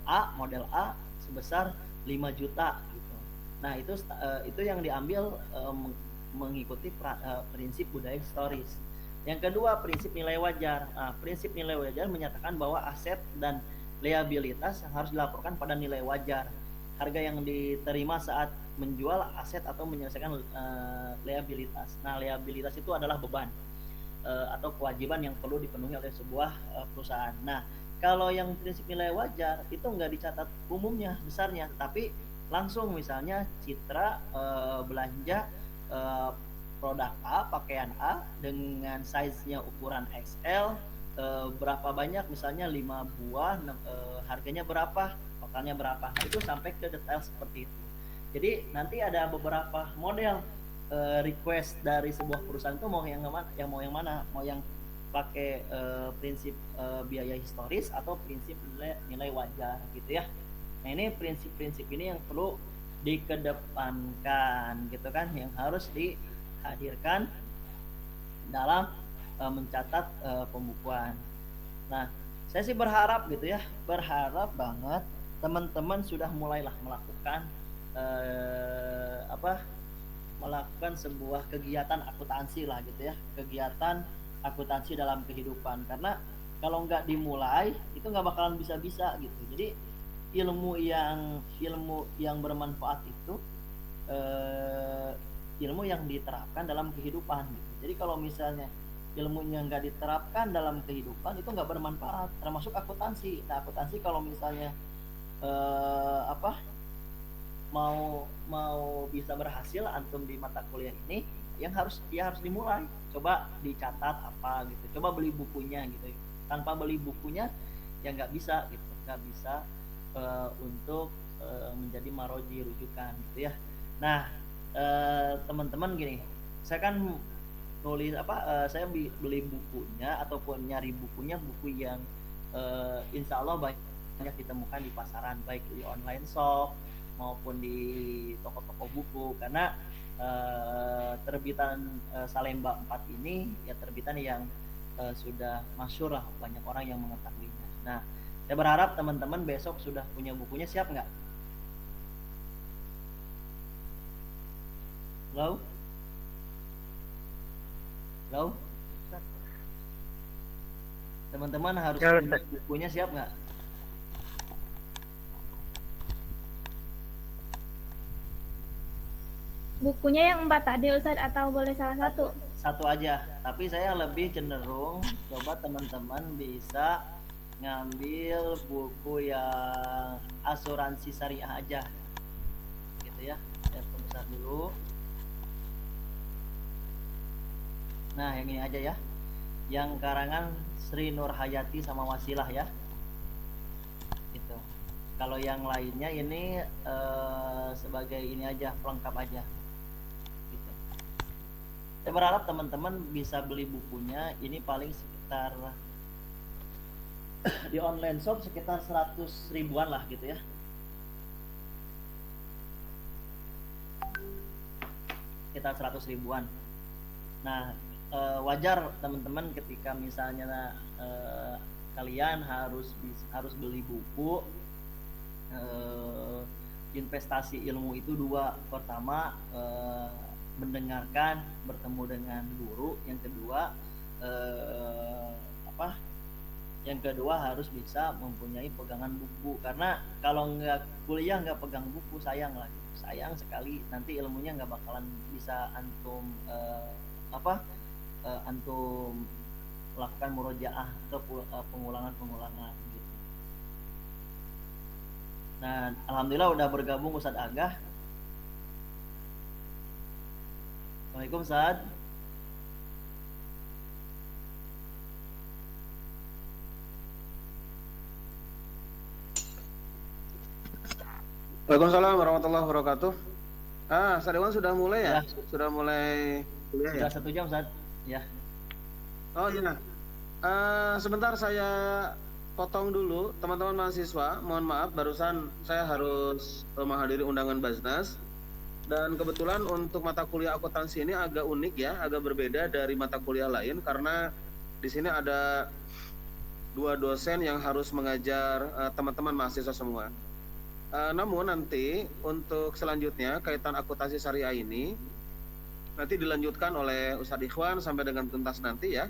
A, model A sebesar 5 juta gitu. Nah, itu yang diambil mengikuti prinsip budaya historis. Yang kedua, prinsip nilai wajar. Nah, prinsip nilai wajar menyatakan bahwa aset dan liabilitas yang harus dilaporkan pada nilai wajar. Harga yang diterima saat menjual aset atau menyelesaikan liabilitas. Nah, liabilitas itu adalah beban atau kewajiban yang perlu dipenuhi oleh sebuah perusahaan. Nah, kalau yang prinsip nilai wajar itu nggak dicatat umumnya besarnya, tapi langsung misalnya Citra belanja produk A, pakaian A dengan size-nya ukuran XL, berapa banyak, misalnya 5 buah, harganya berapa, totalnya berapa. Nah, itu sampai ke detail seperti itu. Jadi nanti ada beberapa model request dari sebuah perusahaan itu mau yang mana, mau yang pakai prinsip biaya historis atau prinsip nilai wajar gitu ya. Nah, ini prinsip-prinsip ini yang perlu dikedepankan gitu kan, yang harus dihadirkan dalam mencatat pembukuan. Nah, saya sih berharap gitu ya, berharap banget teman-teman sudah mulailah melakukan melakukan sebuah kegiatan akuntansi lah gitu ya, kegiatan akuntansi dalam kehidupan. Karena kalau nggak dimulai itu nggak bakalan bisa-bisa gitu. Jadi ilmu yang bermanfaat itu ilmu yang diterapkan dalam kehidupan gitu. Jadi kalau misalnya ilmunya nggak diterapkan dalam kehidupan itu nggak bermanfaat, termasuk akuntansi. Nah, akuntansi kalau misalnya mau bisa berhasil antum di mata kuliah ini, yang harus dimulai, coba dicatat apa gitu, coba beli bukunya gitu. Tanpa beli bukunya ya nggak bisa gitu, nggak bisa untuk menjadi maroji rujukan gitu ya. Nah, teman-teman gini, saya kan nulis saya beli bukunya ataupun nyari bukunya, buku yang insya Allah banyak ditemukan di pasaran, baik di online shop maupun di toko-toko buku. Karena terbitan Salemba 4 ini ya terbitan yang sudah masyhur lah, banyak orang yang mengetahuinya. Nah, saya berharap teman-teman besok sudah punya bukunya. Siap nggak? Halo? Halo? Teman-teman harus punya bukunya, siap nggak? Bukunya yang 4 tadi Ustadz, atau boleh salah satu? Satu aja, tapi saya lebih cenderung coba teman-teman bisa ngambil buku yang asuransi syariah aja gitu ya. Saya perbesar dulu. Nah, yang ini aja ya, yang karangan Sri Nur Hayati sama Wasilah ya gitu. Kalau yang lainnya ini sebagai ini aja, pelengkap aja gitu. Saya berharap teman-teman bisa beli bukunya. Ini paling sekitar di online shop sekitar 100 ribuan lah gitu ya. Sekitar 100 ribuan. Nah, wajar teman-teman ketika misalnya kalian harus beli buku. Investasi ilmu itu dua. Pertama, mendengarkan, bertemu dengan guru. Yang kedua Yang kedua harus bisa mempunyai pegangan buku. Karena kalau nggak kuliah nggak pegang buku, sayang lah gitu. Sayang sekali, nanti ilmunya nggak bakalan bisa antum antum melakukan murojaah atau pengulangan gitu. Nah, alhamdulillah udah bergabung Ustadz Agah. Assalamualaikum Ustadz. Waalaikumsalam warahmatullahi wabarakatuh. Ustaz Dewan sudah mulai ya? Sudah mulai kuliah ya? Sudah 1 jam Ustaz. Ya. Oh iya. Sebentar saya potong dulu teman-teman mahasiswa. Mohon maaf, barusan saya harus menghadiri undangan Basnas. Dan kebetulan untuk mata kuliah akuntansi ini agak unik ya, agak berbeda dari mata kuliah lain karena di sini ada 2 dosen yang harus mengajar teman-teman mahasiswa semua. Namun nanti untuk selanjutnya kaitan akuntansi syariah ini nanti dilanjutkan oleh Ustadz Ikhwan sampai dengan tuntas nanti ya.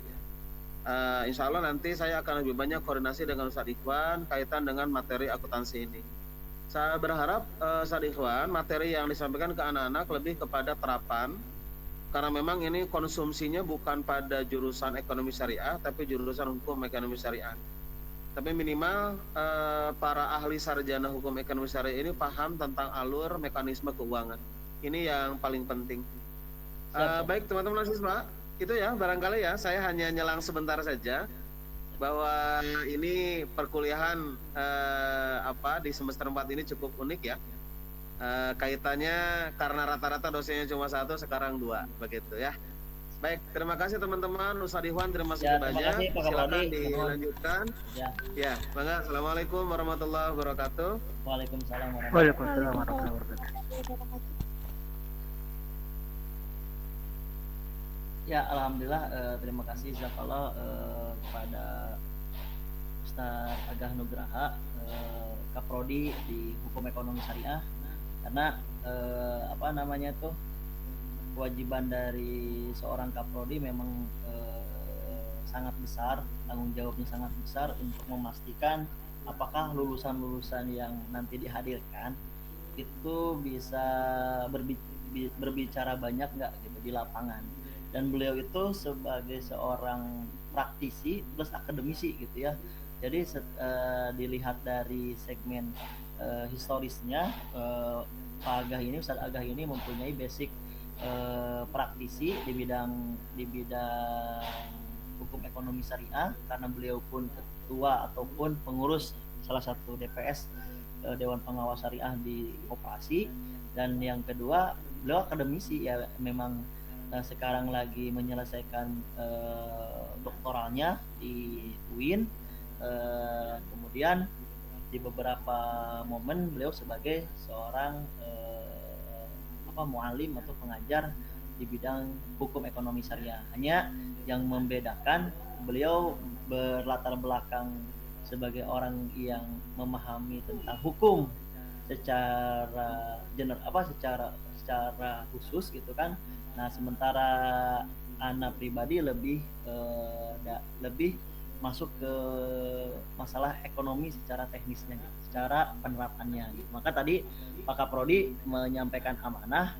Insya Allah nanti saya akan lebih banyak koordinasi dengan Ustadz Ikhwan kaitan dengan materi akuntansi ini. Saya berharap Ustadz Ikhwan materi yang disampaikan ke anak-anak lebih kepada terapan, karena memang ini konsumsinya bukan pada jurusan ekonomi syariah tapi jurusan hukum ekonomi syariah. Tapi minimal para ahli sarjana hukum ekonomi syariah ini paham tentang alur mekanisme keuangan. Ini yang paling penting. Baik teman-teman mahasiswa, itu ya barangkali ya saya hanya nyelang sebentar saja bahwa ini perkuliahan di semester 4 ini cukup unik ya. Kaitannya karena rata-rata dosennya cuma 1, sekarang 2 begitu ya. Baik, terima kasih teman-teman. Ustadz Ikhwan terima kasih banyak. Silakan dilanjutkan. Ya, mangga. Assalamualaikum warahmatullahi wabarakatuh. Waalaikumsalam warahmatullahi Wabarakatuh. Ya, alhamdulillah, terima kasih jazakallah kepada Ustadz Agah Nugraha, Kaprodi di Hukum Ekonomi Syariah, karena kewajiban dari seorang Kaprodi memang sangat besar, tanggung jawabnya sangat besar untuk memastikan apakah lulusan-lulusan yang nanti dihadirkan itu bisa berbicara banyak nggak gitu di lapangan. Dan beliau itu sebagai seorang praktisi plus akademisi gitu ya. Jadi dilihat dari segmen historisnya, Pak Agah ini, Ustadz Agah ini mempunyai basic praktisi di bidang hukum ekonomi syariah, karena beliau pun ketua ataupun pengurus salah satu DPS Dewan Pengawas Syariah di Koperasi. Dan yang kedua, beliau akademisi ya, memang sekarang lagi menyelesaikan doktoralnya di UIN. Kemudian di beberapa momen beliau sebagai seorang mu'alim atau pengajar di bidang hukum ekonomi syariah. Hanya yang membedakan, beliau berlatar belakang sebagai orang yang memahami tentang hukum secara secara khusus gitu kan. Nah, sementara anak pribadi lebih masuk ke masalah ekonomi secara teknisnya, secara penerapannya gitu. Maka tadi Pak Kaprodi menyampaikan amanah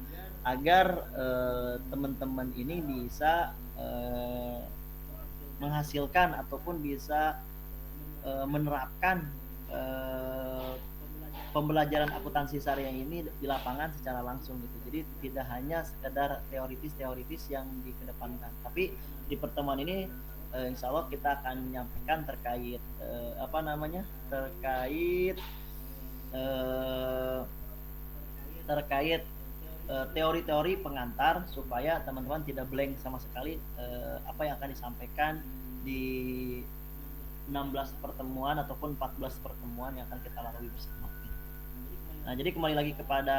agar teman-teman ini bisa menghasilkan ataupun bisa menerapkan pembelajaran akuntansi syariah ini di lapangan secara langsung gitu. Jadi tidak hanya sekedar teoritis yang dikedepankan, tapi di pertemuan ini insya Allah kita akan menyampaikan terkait teori-teori pengantar supaya teman-teman tidak blank sama sekali apa yang akan disampaikan di 16 pertemuan ataupun 14 pertemuan yang akan kita lalui bersama. Nah, jadi kembali lagi kepada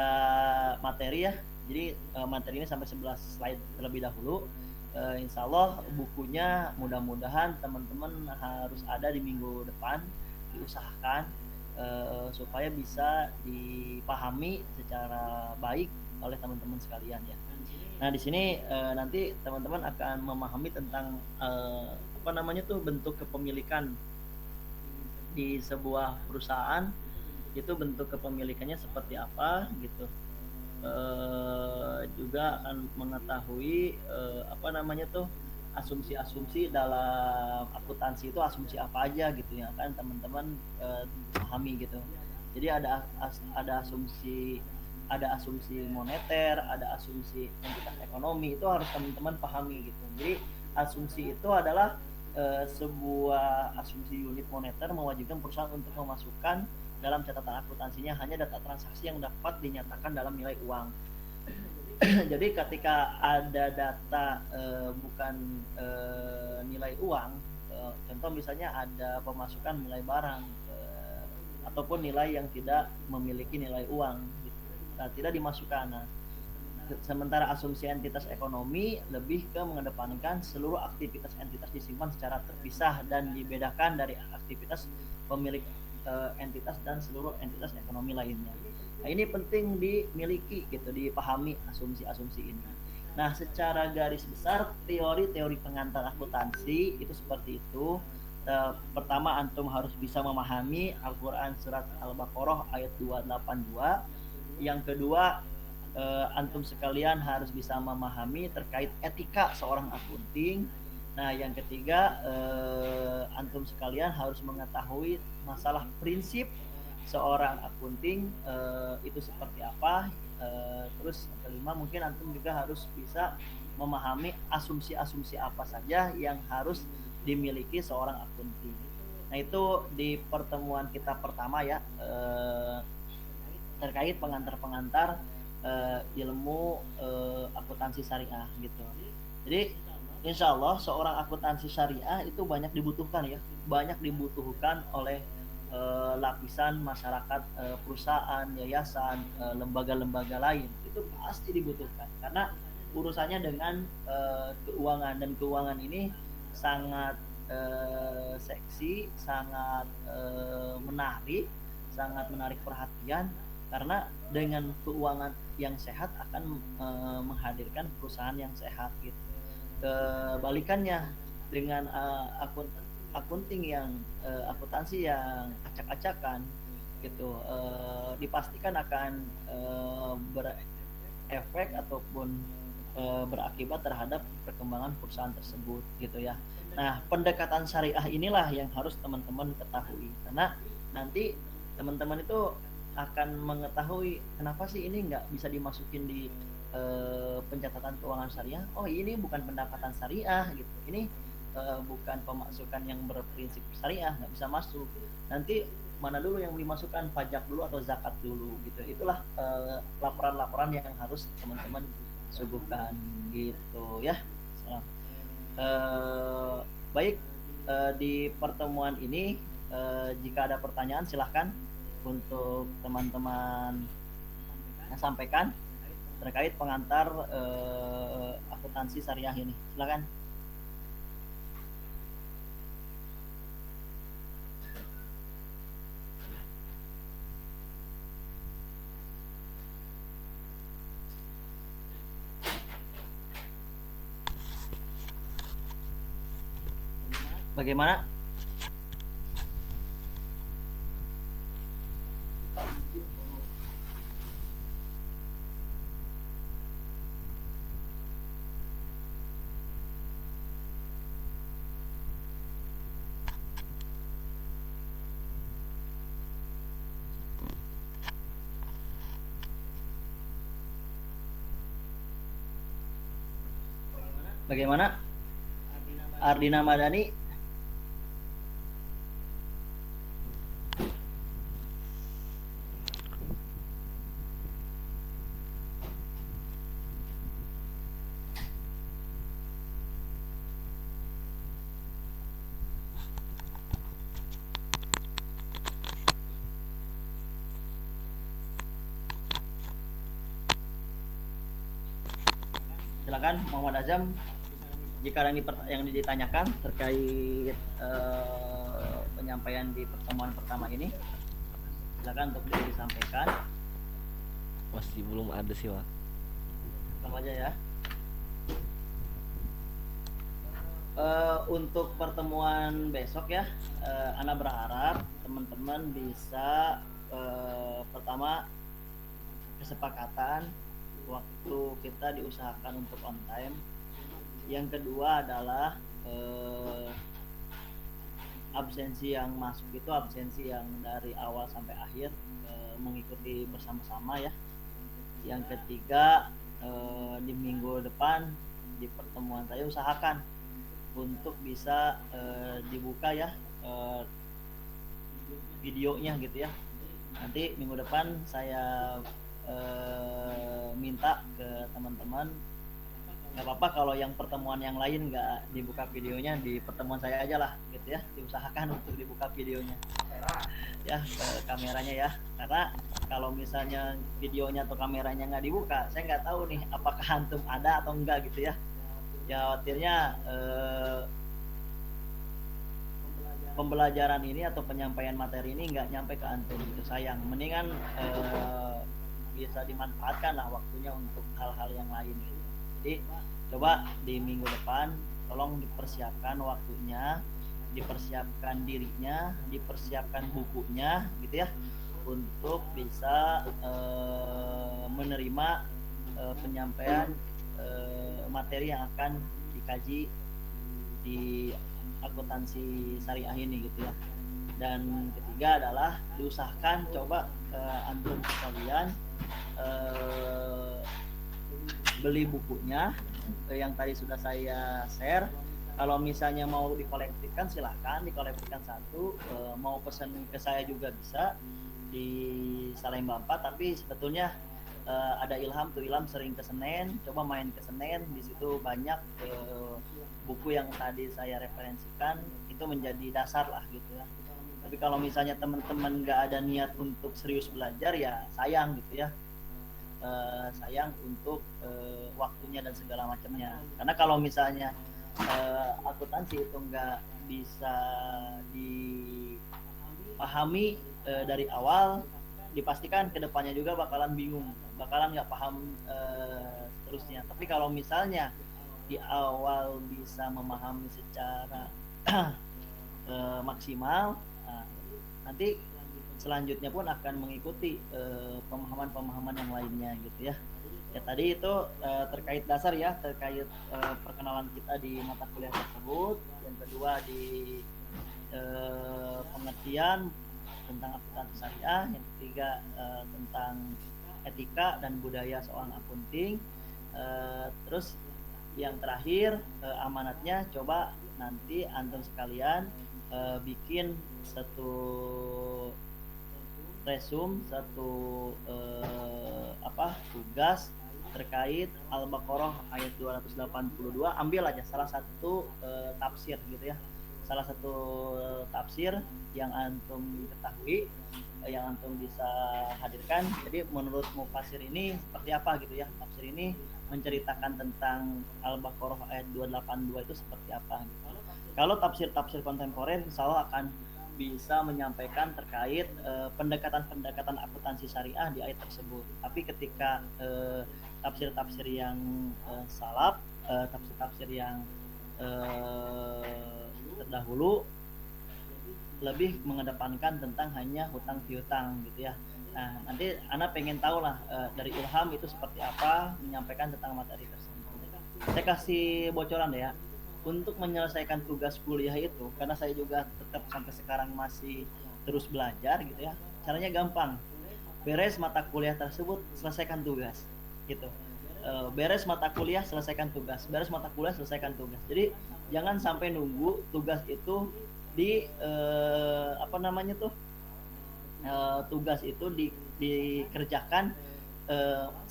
materi ya. Jadi materi ini sampai 11 slide terlebih dahulu. Insya Allah bukunya mudah-mudahan teman-teman harus ada di minggu depan, diusahakan supaya bisa dipahami secara baik oleh teman-teman sekalian ya. Nah, di sini nanti teman-teman akan memahami tentang bentuk kepemilikan di sebuah perusahaan, itu bentuk kepemilikannya seperti apa gitu. Juga akan mengetahui asumsi-asumsi dalam akuntansi itu asumsi apa aja gitu ya kan teman-teman pahami gitu. Jadi ada asumsi moneter, ada asumsi entitas ekonomi, itu harus teman-teman pahami gitu. Jadi asumsi itu adalah sebuah asumsi unit moneter mewajibkan perusahaan untuk memasukkan dalam catatan akuntansinya hanya data transaksi yang dapat dinyatakan dalam nilai uang. Jadi ketika ada data bukan nilai uang, Contoh misalnya ada pemasukan nilai barang ataupun nilai yang tidak memiliki nilai uang gitu. Nah, tidak dimasukkan. Nah, sementara asumsi entitas ekonomi lebih ke mengedepankan seluruh aktivitas entitas disimpan secara terpisah dan dibedakan dari aktivitas pemilik entitas dan seluruh entitas ekonomi lainnya. Nah, ini penting dimiliki gitu, dipahami asumsi-asumsi ini. Nah, secara garis besar teori-teori pengantar akuntansi itu seperti itu. Pertama, antum harus bisa memahami Al-Quran surat Al-Baqarah ayat 282. Yang kedua, antum sekalian harus bisa memahami terkait etika seorang akunting. Nah, yang ketiga, antum sekalian harus mengetahui masalah prinsip seorang akunting itu seperti apa. Terus yang kelima, mungkin antum juga harus bisa memahami asumsi-asumsi apa saja yang harus dimiliki seorang akunting. Nah, itu di pertemuan kita pertama ya, terkait pengantar-pengantar ilmu akuntansi syariah gitu. Jadi insya Allah seorang akuntansi syariah itu banyak dibutuhkan ya, banyak dibutuhkan oleh lapisan masyarakat, perusahaan, yayasan, lembaga-lembaga lain, itu pasti dibutuhkan karena urusannya dengan keuangan, dan keuangan ini sangat seksi, sangat menarik perhatian, karena dengan keuangan yang sehat akan menghadirkan perusahaan yang sehat gitu. Kebalikannya dengan akunting yang akuntansi yang acak-acakan gitu, dipastikan akan berefek ataupun berakibat terhadap perkembangan perusahaan tersebut gitu ya. Nah, pendekatan syariah inilah yang harus teman-teman ketahui, karena nanti teman-teman itu akan mengetahui kenapa sih ini nggak bisa dimasukin di pencatatan keuangan syariah. Oh, ini bukan pendapatan syariah gitu, ini bukan pemasukan yang berprinsip syariah, nggak bisa masuk. Nanti mana dulu yang dimasukkan, pajak dulu atau zakat dulu gitu. Itulah laporan-laporan yang harus teman-teman suguhkan gitu ya. Baik, di pertemuan ini jika ada pertanyaan silahkan untuk teman-teman yang sampaikan terkait pengantar akuntansi syariah ini. Silakan. Bagaimana? Bagaimana? Ardina Madani. Silakan Muhammad Azam, jika yang ditanyakan terkait penyampaian di pertemuan pertama ini, silakan untuk disampaikan. Masih belum ada sih, Pak. Langsung aja ya. Untuk pertemuan besok ya, Ana berharap teman-teman bisa pertama kesepakatan waktu kita diusahakan untuk on time. Yang kedua adalah absensi yang masuk itu absensi yang dari awal sampai akhir, mengikuti bersama-sama ya. Yang ketiga, di minggu depan di pertemuan saya usahakan untuk bisa dibuka ya videonya gitu ya. Nanti minggu depan saya minta ke teman-teman nggak apa-apa kalau yang pertemuan yang lain nggak dibuka videonya, di pertemuan saya aja lah gitu ya, diusahakan untuk dibuka videonya ya, kameranya ya, karena kalau misalnya videonya atau kameranya nggak dibuka, saya nggak tahu nih apakah antum ada atau enggak gitu ya. Ya khawatirnya pembelajaran ini atau penyampaian materi ini nggak nyampe ke antum gitu, sayang. Mendingan bisa dimanfaatkan lah waktunya untuk hal-hal yang lain gitu. Jadi coba di minggu depan tolong dipersiapkan waktunya, dipersiapkan dirinya, dipersiapkan bukunya gitu ya, untuk bisa menerima penyampaian materi yang akan dikaji di akuntansi syariah ini gitu ya. Dan ketiga adalah diusahakan coba antum sekalian beli bukunya yang tadi sudah saya share. Kalau misalnya mau dikolektifkan silahkan dikolektifkan satu, mau pesan ke saya juga bisa di Salemba 4, tapi sebetulnya ada Ilham tuh, Ilham sering ke Senen, coba main ke Senen, di situ banyak buku yang tadi saya referensikan, itu menjadi dasar lah gitu ya. Tapi kalau misalnya teman-teman nggak ada niat untuk serius belajar ya sayang gitu ya, sayang untuk waktunya dan segala macamnya. Karena kalau misalnya akuntansi itu nggak bisa dipahami dari awal, dipastikan kedepannya juga bakalan bingung, bakalan nggak paham seterusnya. Tapi kalau misalnya di awal bisa memahami secara maksimal, nanti selanjutnya pun akan mengikuti pemahaman-pemahaman yang lainnya gitu ya. Ya tadi itu terkait dasar ya, terkait perkenalan kita di mata kuliah tersebut. Yang kedua di pengertian tentang akuntansi syariah. Yang ketiga tentang etika dan budaya seorang akunting. Terus yang terakhir amanatnya coba nanti antum sekalian bikin satu resume, satu tugas terkait Al-Baqarah ayat 282. Ambil aja salah satu tafsir gitu ya, salah satu tafsir yang antum ketahui, yang antum bisa hadirkan. Jadi menurut mufasir ini seperti apa gitu ya, tafsir ini menceritakan tentang Al-Baqarah ayat 282 itu seperti apa gitu. Kalau tafsir-tafsir kontemporer insya Allah akan bisa menyampaikan terkait pendekatan-pendekatan akuntansi syariah di ayat tersebut. Tapi ketika tafsir-tafsir yang salaf, tafsir-tafsir yang terdahulu lebih mengedepankan tentang hanya hutang piutang gitu ya. Nah, nanti Ana pengen tahu lah dari Ilham itu seperti apa menyampaikan tentang materi tersebut. Saya kasih bocoran deh ya. Untuk menyelesaikan tugas kuliah itu, karena saya juga tetap sampai sekarang masih terus belajar gitu ya. Caranya gampang. Beres mata kuliah tersebut, selesaikan tugas gitu. Beres mata kuliah, selesaikan tugas. Beres mata kuliah, selesaikan tugas. Jadi jangan sampai nunggu tugas itu di tugas itu dikerjakan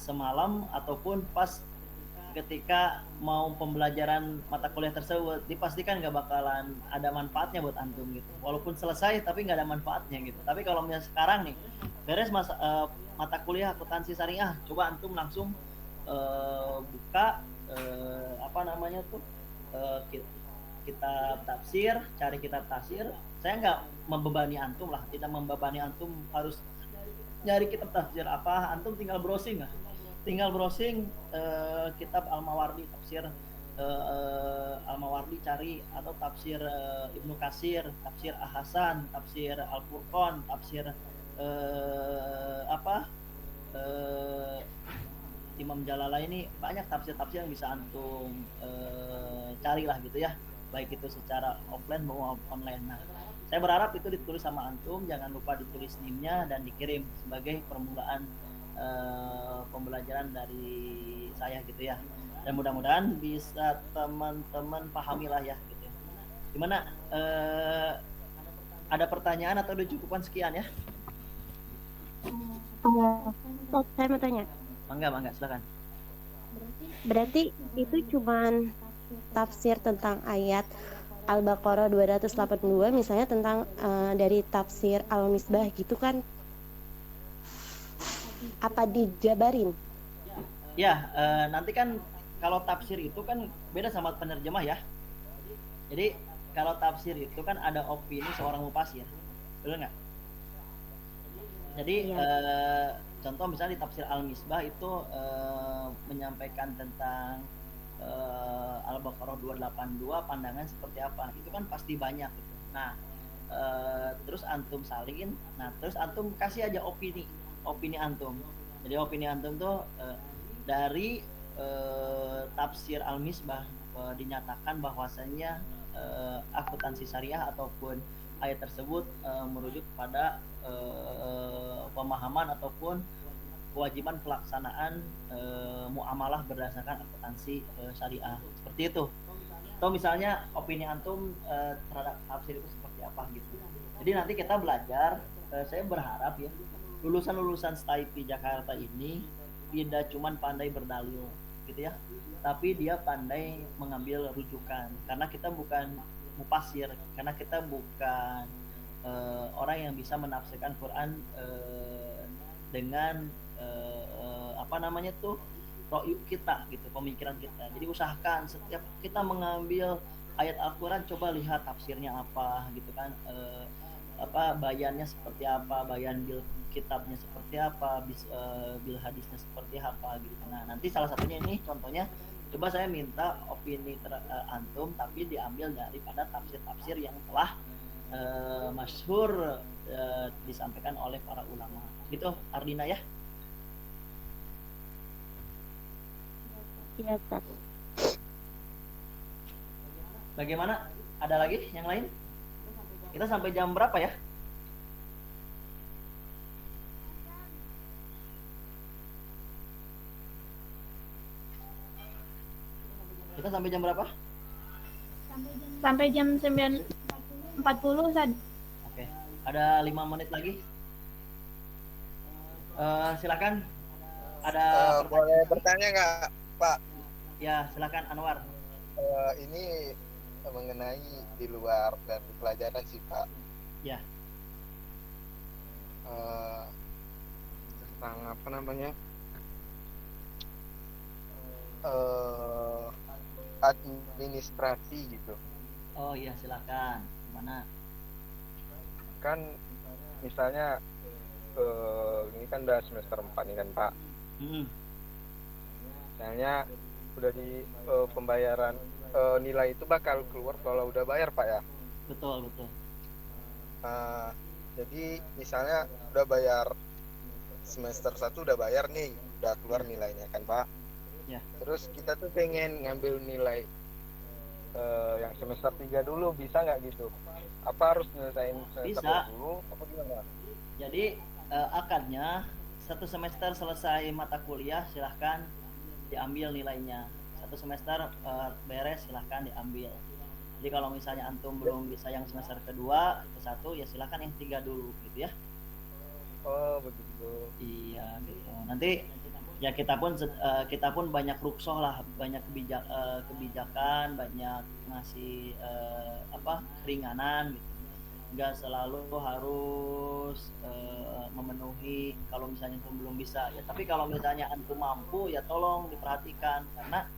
semalam ataupun pas ketika mau pembelajaran mata kuliah tersebut, dipastikan nggak bakalan ada manfaatnya buat antum gitu. Walaupun selesai tapi nggak ada manfaatnya gitu. Tapi kalau misalnya sekarang nih beres mata kuliah akuntansi syariah, coba antum langsung buka kitab tafsir, cari kitab tafsir. Saya nggak membebani antum lah, tidak membebani antum harus nyari kitab tafsir apa, antum tinggal browsing lah. Tinggal browsing kitab Al-Mawardi, tafsir Al-Mawardi cari, atau tafsir Ibnu Katsir, tafsir Al-Hasan, tafsir Al-Furqan, tafsir Imam Jalalaini. Banyak tafsir-tafsir yang bisa antum carilah gitu ya, baik itu secara offline maupun online. Nah, saya berharap itu ditulis sama antum, jangan lupa ditulis NIM-nya dan dikirim sebagai permulaan pembelajaran dari saya gitu ya. Dan mudah-mudahan bisa teman-teman pahamilah ya gitu ya. Gimana, ada pertanyaan atau udah cukupan sekian ya? Saya mau tanya. Mangga silakan. Berarti itu cuman tafsir tentang ayat Al-Baqarah 282 misalnya tentang dari tafsir Al-Misbah gitu kan, apa dijabarin? Ya, nanti kan kalau tafsir itu kan beda sama penerjemah ya. Jadi kalau tafsir itu kan ada opini seorang mufasir, betul nggak? Jadi Iya. contoh misalnya di tafsir Al-Misbah itu menyampaikan tentang Al-Baqarah 282 pandangan seperti apa. Itu kan pasti banyak gitu. Nah, terus antum salin, nah terus antum kasih aja opini antum. Jadi opini antum tuh dari tafsir Al-Misbah dinyatakan bahwasannya akuntansi syariah ataupun ayat tersebut merujuk pada pemahaman ataupun kewajiban pelaksanaan muamalah berdasarkan akuntansi syariah, seperti itu. Atau misalnya opini antum terhadap tafsir itu seperti apa gitu. Jadi nanti kita belajar, saya berharap ya lulusan-lulusan STAIPI Jakarta ini tidak cuman pandai berdalil gitu ya, tapi dia pandai mengambil rujukan, karena kita bukan mufasir, karena kita bukan orang yang bisa menafsirkan Quran dengan apa namanya tuh ro'yuk kita gitu, pemikiran kita. Jadi usahakan setiap kita mengambil ayat Al-Quran, coba lihat tafsirnya apa gitu kan, apa bayannya seperti apa, bayan bil kitabnya seperti apa, bil hadisnya seperti apa gitu. Nah nanti salah satunya ini contohnya, coba saya minta opini antum tapi diambil daripada tafsir-tafsir yang telah masyhur disampaikan oleh para ulama gitu, Ardina ya. Iya, Ustaz. Bagaimana? Ada lagi yang lain? Kita sampai jam berapa ya? Kita sampai jam berapa? Sampai jam 9.40 Ustaz. Oke, ada 5 menit lagi. Silakan. Ada boleh bertanya nggak, Pak? Ya, silakan Anwar. Ini mengenai di luar dari pelajaran sih, Pak. Ya. Tentang apa namanya? Administrasi gitu. Oh iya, silakan. Mana? Kan misalnya ini kan udah semester 4 nih kan, Pak. Misalnya udah di pembayaran nilai itu bakal keluar kalau udah bayar, Pak ya. Betul. Jadi misalnya udah bayar semester 1 udah bayar nih, udah keluar nilainya kan, Pak. Ya. Terus kita tuh pengen ngambil nilai yang semester 3 dulu, bisa nggak gitu? Apa harus nyelesain semester Bisa. 2 dulu? Apa gimana? Jadi akadnya satu semester selesai mata kuliah silahkan diambil nilainya. Satu semester beres silahkan diambil. Jadi kalau misalnya antum belum bisa yang semester kedua ke satu, ya silahkan yang 3 dulu gitu ya. Oh begitu. Iya gitu. Nanti ya kita pun banyak ruksoh lah, banyak kebijakan, banyak ngasih keringanan gitu. Nggak selalu harus memenuhi kalau misalnya antum belum bisa ya, tapi kalau misalnya antum mampu ya tolong diperhatikan, karena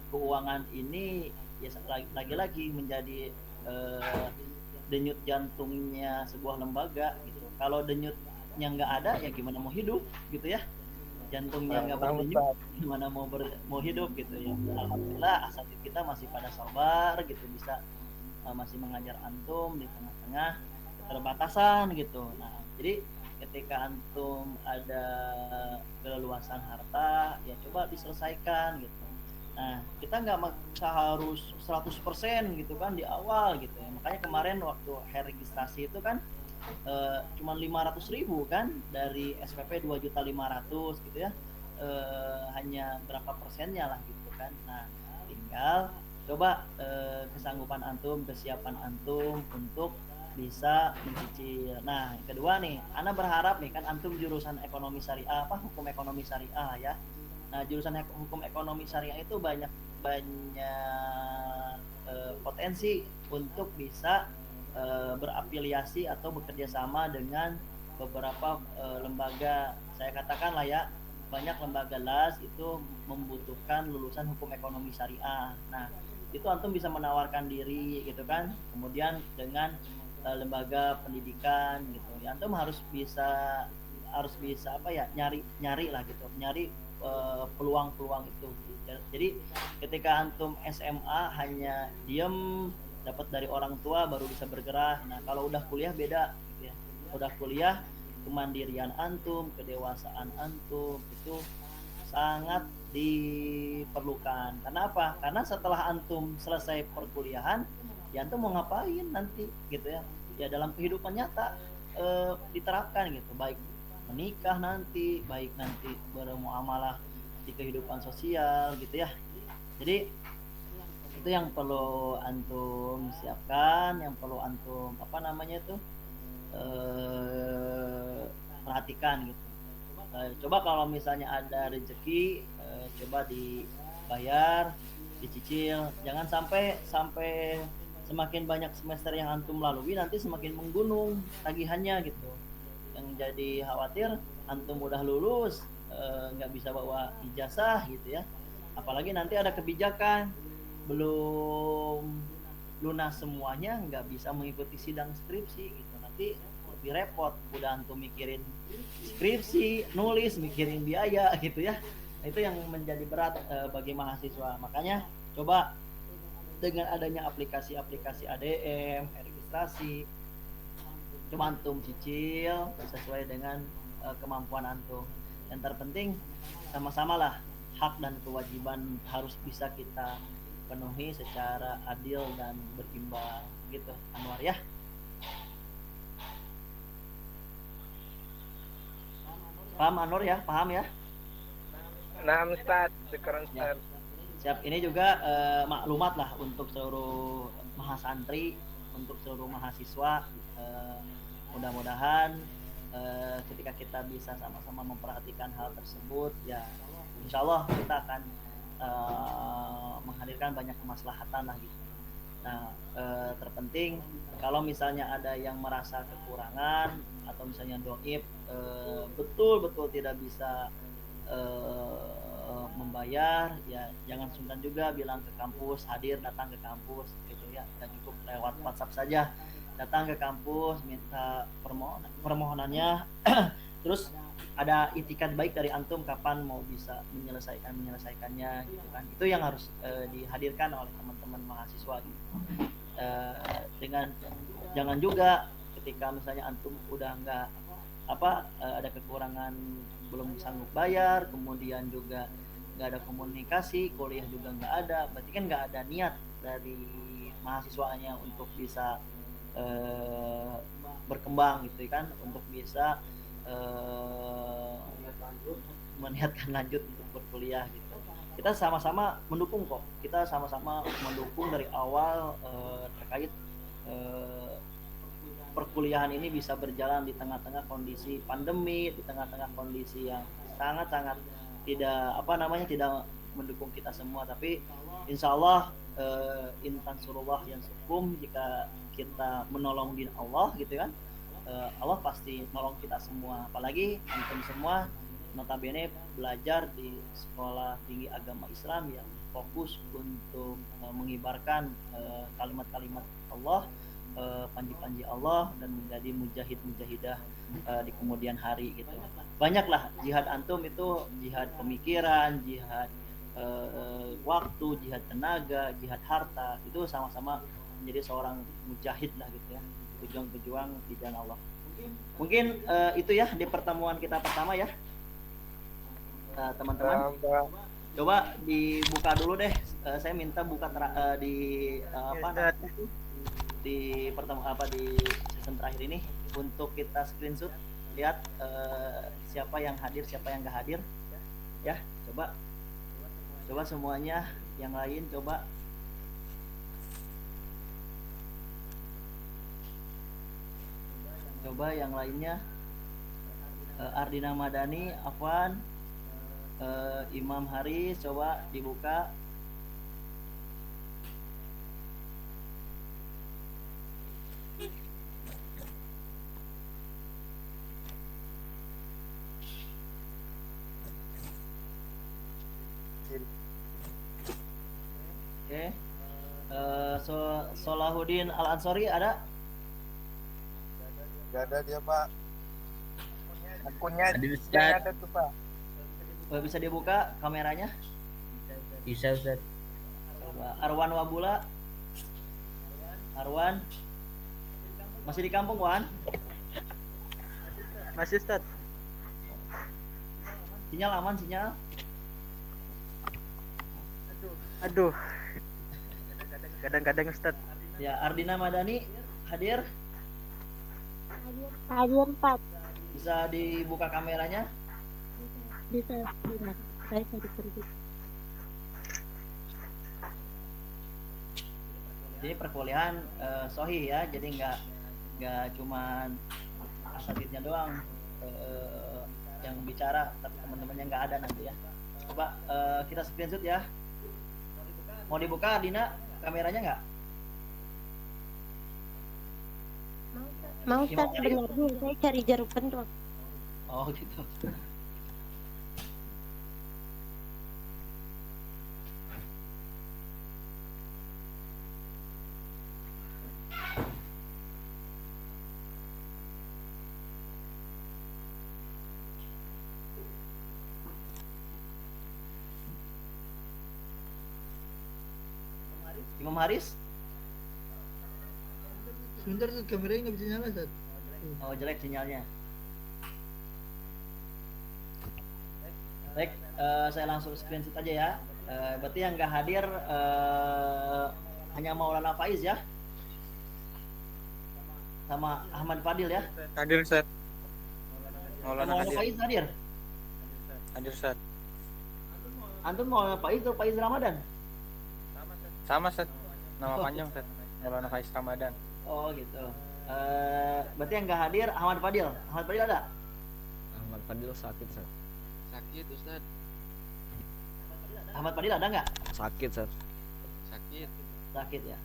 keuangan ini ya lagi-lagi menjadi denyut jantungnya sebuah lembaga gitu. Kalau denyutnya nggak ada ya gimana mau hidup gitu ya, jantungnya nggak berdenyut gimana mau hidup gitu ya. Alhamdulillah asatid kita masih pada sabar gitu, bisa masih mengajar antum di tengah-tengah keterbatasan gitu. Nah jadi ketika antum ada keleluasan harta ya coba diselesaikan gitu. Nah kita nggak maksa harus 100% gitu kan di awal gitu ya. Makanya kemarin waktu registrasi itu kan cuma 500.000 kan dari SPP 2.500.000 gitu ya, hanya berapa persennya lah gitu kan. Nah tinggal coba kesanggupan antum, kesiapan antum untuk bisa mencicil. Nah yang kedua nih, ana berharap nih kan antum jurusan ekonomi syariah, hukum ekonomi syariah ya. Nah, jurusan hukum ekonomi syariah itu banyak banyak potensi untuk bisa berafiliasi atau bekerja sama dengan beberapa lembaga. Saya katakan lah ya, banyak lembaga LAS itu membutuhkan lulusan hukum ekonomi syariah. Nah, itu antum bisa menawarkan diri gitu kan. Kemudian dengan lembaga pendidikan gitu. Ya, antum harus bisa apa ya, nyari lah gitu, nyari peluang-peluang itu. Jadi ketika antum SMA hanya diem dapat dari orang tua baru bisa bergerak. Nah, kalau udah kuliah beda gitu ya. Udah kuliah, kemandirian antum, kedewasaan antum itu sangat diperlukan. Karena apa? Karena setelah antum selesai perkuliahan, ya antum mau ngapain nanti gitu ya. Ya dalam kehidupan nyata diterapkan gitu, baik menikah nanti, baik nanti bermuamalah di kehidupan sosial gitu ya. Jadi itu yang perlu antum siapkan, yang perlu antum perhatikan gitu. Coba kalau misalnya ada rezeki, coba dibayar, dicicil. Jangan sampai semakin banyak semester yang antum lalui nanti semakin menggunung tagihannya gitu. Yang jadi khawatir antum udah lulus nggak bisa bawa ijazah gitu ya. Apalagi nanti ada kebijakan belum lunas semuanya, nggak bisa mengikuti sidang skripsi gitu, nanti lebih repot. Udah antum mikirin skripsi, nulis, mikirin biaya gitu ya. Nah, itu yang menjadi berat bagi mahasiswa. Makanya coba dengan adanya aplikasi-aplikasi ADM, registrasi, coba antum cicil sesuai dengan kemampuan antum. Yang terpenting sama-sama lah hak dan kewajiban harus bisa kita penuhi secara adil dan berimbang gitu, Anwar ya. Paham Anwar ya? Paham ya? Nah, Ustaz, sekarang Ya. Ustaz. Siap, ini juga maklumat lah untuk seluruh mahasantri, untuk seluruh mahasiswa. Mudah-mudahan ketika kita bisa sama-sama memperhatikan hal tersebut, ya insya Allah kita akan menghadirkan banyak kemaslahatan lah gitu. Nah, terpenting kalau misalnya ada yang merasa kekurangan atau misalnya doib betul-betul tidak bisa membayar, ya jangan sungkan juga bilang ke kampus, datang ke kampus gitu ya. Dan cukup lewat WhatsApp saja, datang ke kampus minta permohonannya terus ada itikat baik dari antum kapan mau bisa menyelesaikannya gitu kan. Itu yang harus dihadirkan oleh teman-teman mahasiswa gitu. Dengan jangan juga ketika misalnya antum udah nggak ada kekurangan, belum sanggup bayar, kemudian juga nggak ada komunikasi, kuliah juga nggak ada, berarti kan nggak ada niat dari mahasiswanya untuk bisa berkembang gitu kan, untuk bisa meniatkan lanjut untuk berkuliah gitu. Kita sama-sama mendukung kok, kita sama-sama mendukung dari awal terkait perkuliahan ini bisa berjalan di tengah-tengah kondisi pandemi, di tengah-tengah kondisi yang sangat-sangat tidak mendukung kita semua. Tapi insya Allah intan surullah yang sukum, jika kita menolong din Allah gitu kan, Allah pasti nolong kita semua. Apalagi antum semua notabene belajar di sekolah tinggi agama Islam yang fokus untuk mengibarkan kalimat-kalimat Allah, panji-panji Allah, dan menjadi mujahid-mujahidah di kemudian hari gitu. Banyaklah jihad antum itu, jihad pemikiran, jihad waktu, jihad tenaga, jihad harta, itu sama-sama menjadi seorang mujahid lah gitu ya, berjuang di jalan Allah. Mungkin itu ya di pertemuan kita pertama ya, teman-teman. Coba dibuka dulu deh, saya minta buka di di pertemuan di season terakhir ini untuk kita screenshot, lihat siapa yang hadir, siapa yang nggak hadir ya. Coba semuanya yang lain coba yang lainnya. Ardina Madani, Afwan, Imam Haris coba dibuka. Oke. Solahuddin Al Ansori ada? Gak ada dia Pak. Akunnya Ada, yang Ustaz. ada tuh Pak. Bisa dibuka kameranya? Bisa Ustaz. Coba. Arwan Wabula. Arwan. Masih di kampung, Wan? Masih Ustaz. Sinyal aman, sinyal? Aduh. Kadang-kadang Ustaz. Ya, Ardina Madani hadir? Hadir Pak. Bisa dibuka kameranya? Bisa. Saya tadi pergi. Jadi perkuliahan sohih ya, jadi nggak cuman asatidnya doang yang bicara, tapi teman-temannya nggak ada nanti ya. Coba kita screenshot ya. Mau dibuka, Dina, kameranya nggak? Mau Ustaz, sebentar dulu, saya cari jarum pentul. Oh gitu. Imam Haris? Sebentar tuh kameranya nggak bisa nyala Ustaz. Oh jelek sinyalnya. Baik, saya langsung screenshot aja ya. Berarti yang nggak hadir hanya Maulana Faiz ya, sama Ahmad Fadil ya. Hadir Ustaz. Maulana Maulana Faiz hadir. Hadir Ustaz. Antum Maulana Faiz atau Faiz Ramadan? Sama Ustaz. Nama panjang Ustaz. Maulana Faiz Ramadan. Oh gitu. Berarti yang nggak hadir Ahmad Fadil. Ahmad Fadil ada? Ahmad Fadil sakit, Sat. Sakit Ustaz. Ahmad Fadil ada nggak? Sakit, Sat. Sakit. Sakit ya.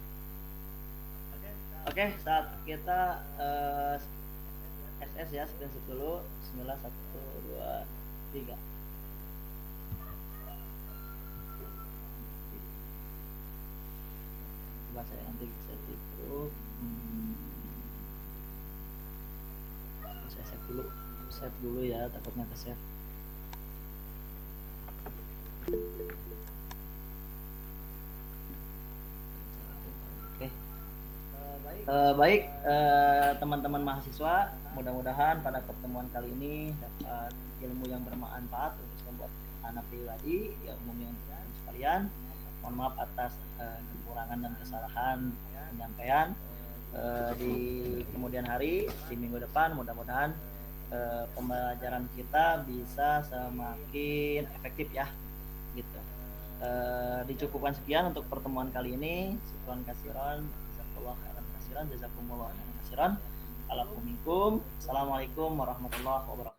Oke, saat kita SS ya, screenshot dulu. Bismillah, 1, 2, 3. Coba saya nanti set itu. Saya save dulu ya, takutnya ke save. Oke. Baik, teman-teman mahasiswa, mudah-mudahan pada pertemuan kali ini dapat ilmu yang bermanfaat untuk membuat anak pribadi, ya umumnya untuk sekalian. Mohon maaf atas kekurangan dan kesalahan penyampaian. Di kemudian hari, di minggu depan, mudah-mudahan pembelajaran kita bisa semakin efektif ya, gitu. Dicukupkan sekian untuk pertemuan kali ini. Syukran kasiran, jazakallah khairan kasiran, jazakumullah khairan kasiran. Assalamualaikum warahmatullahi wabarakatuh.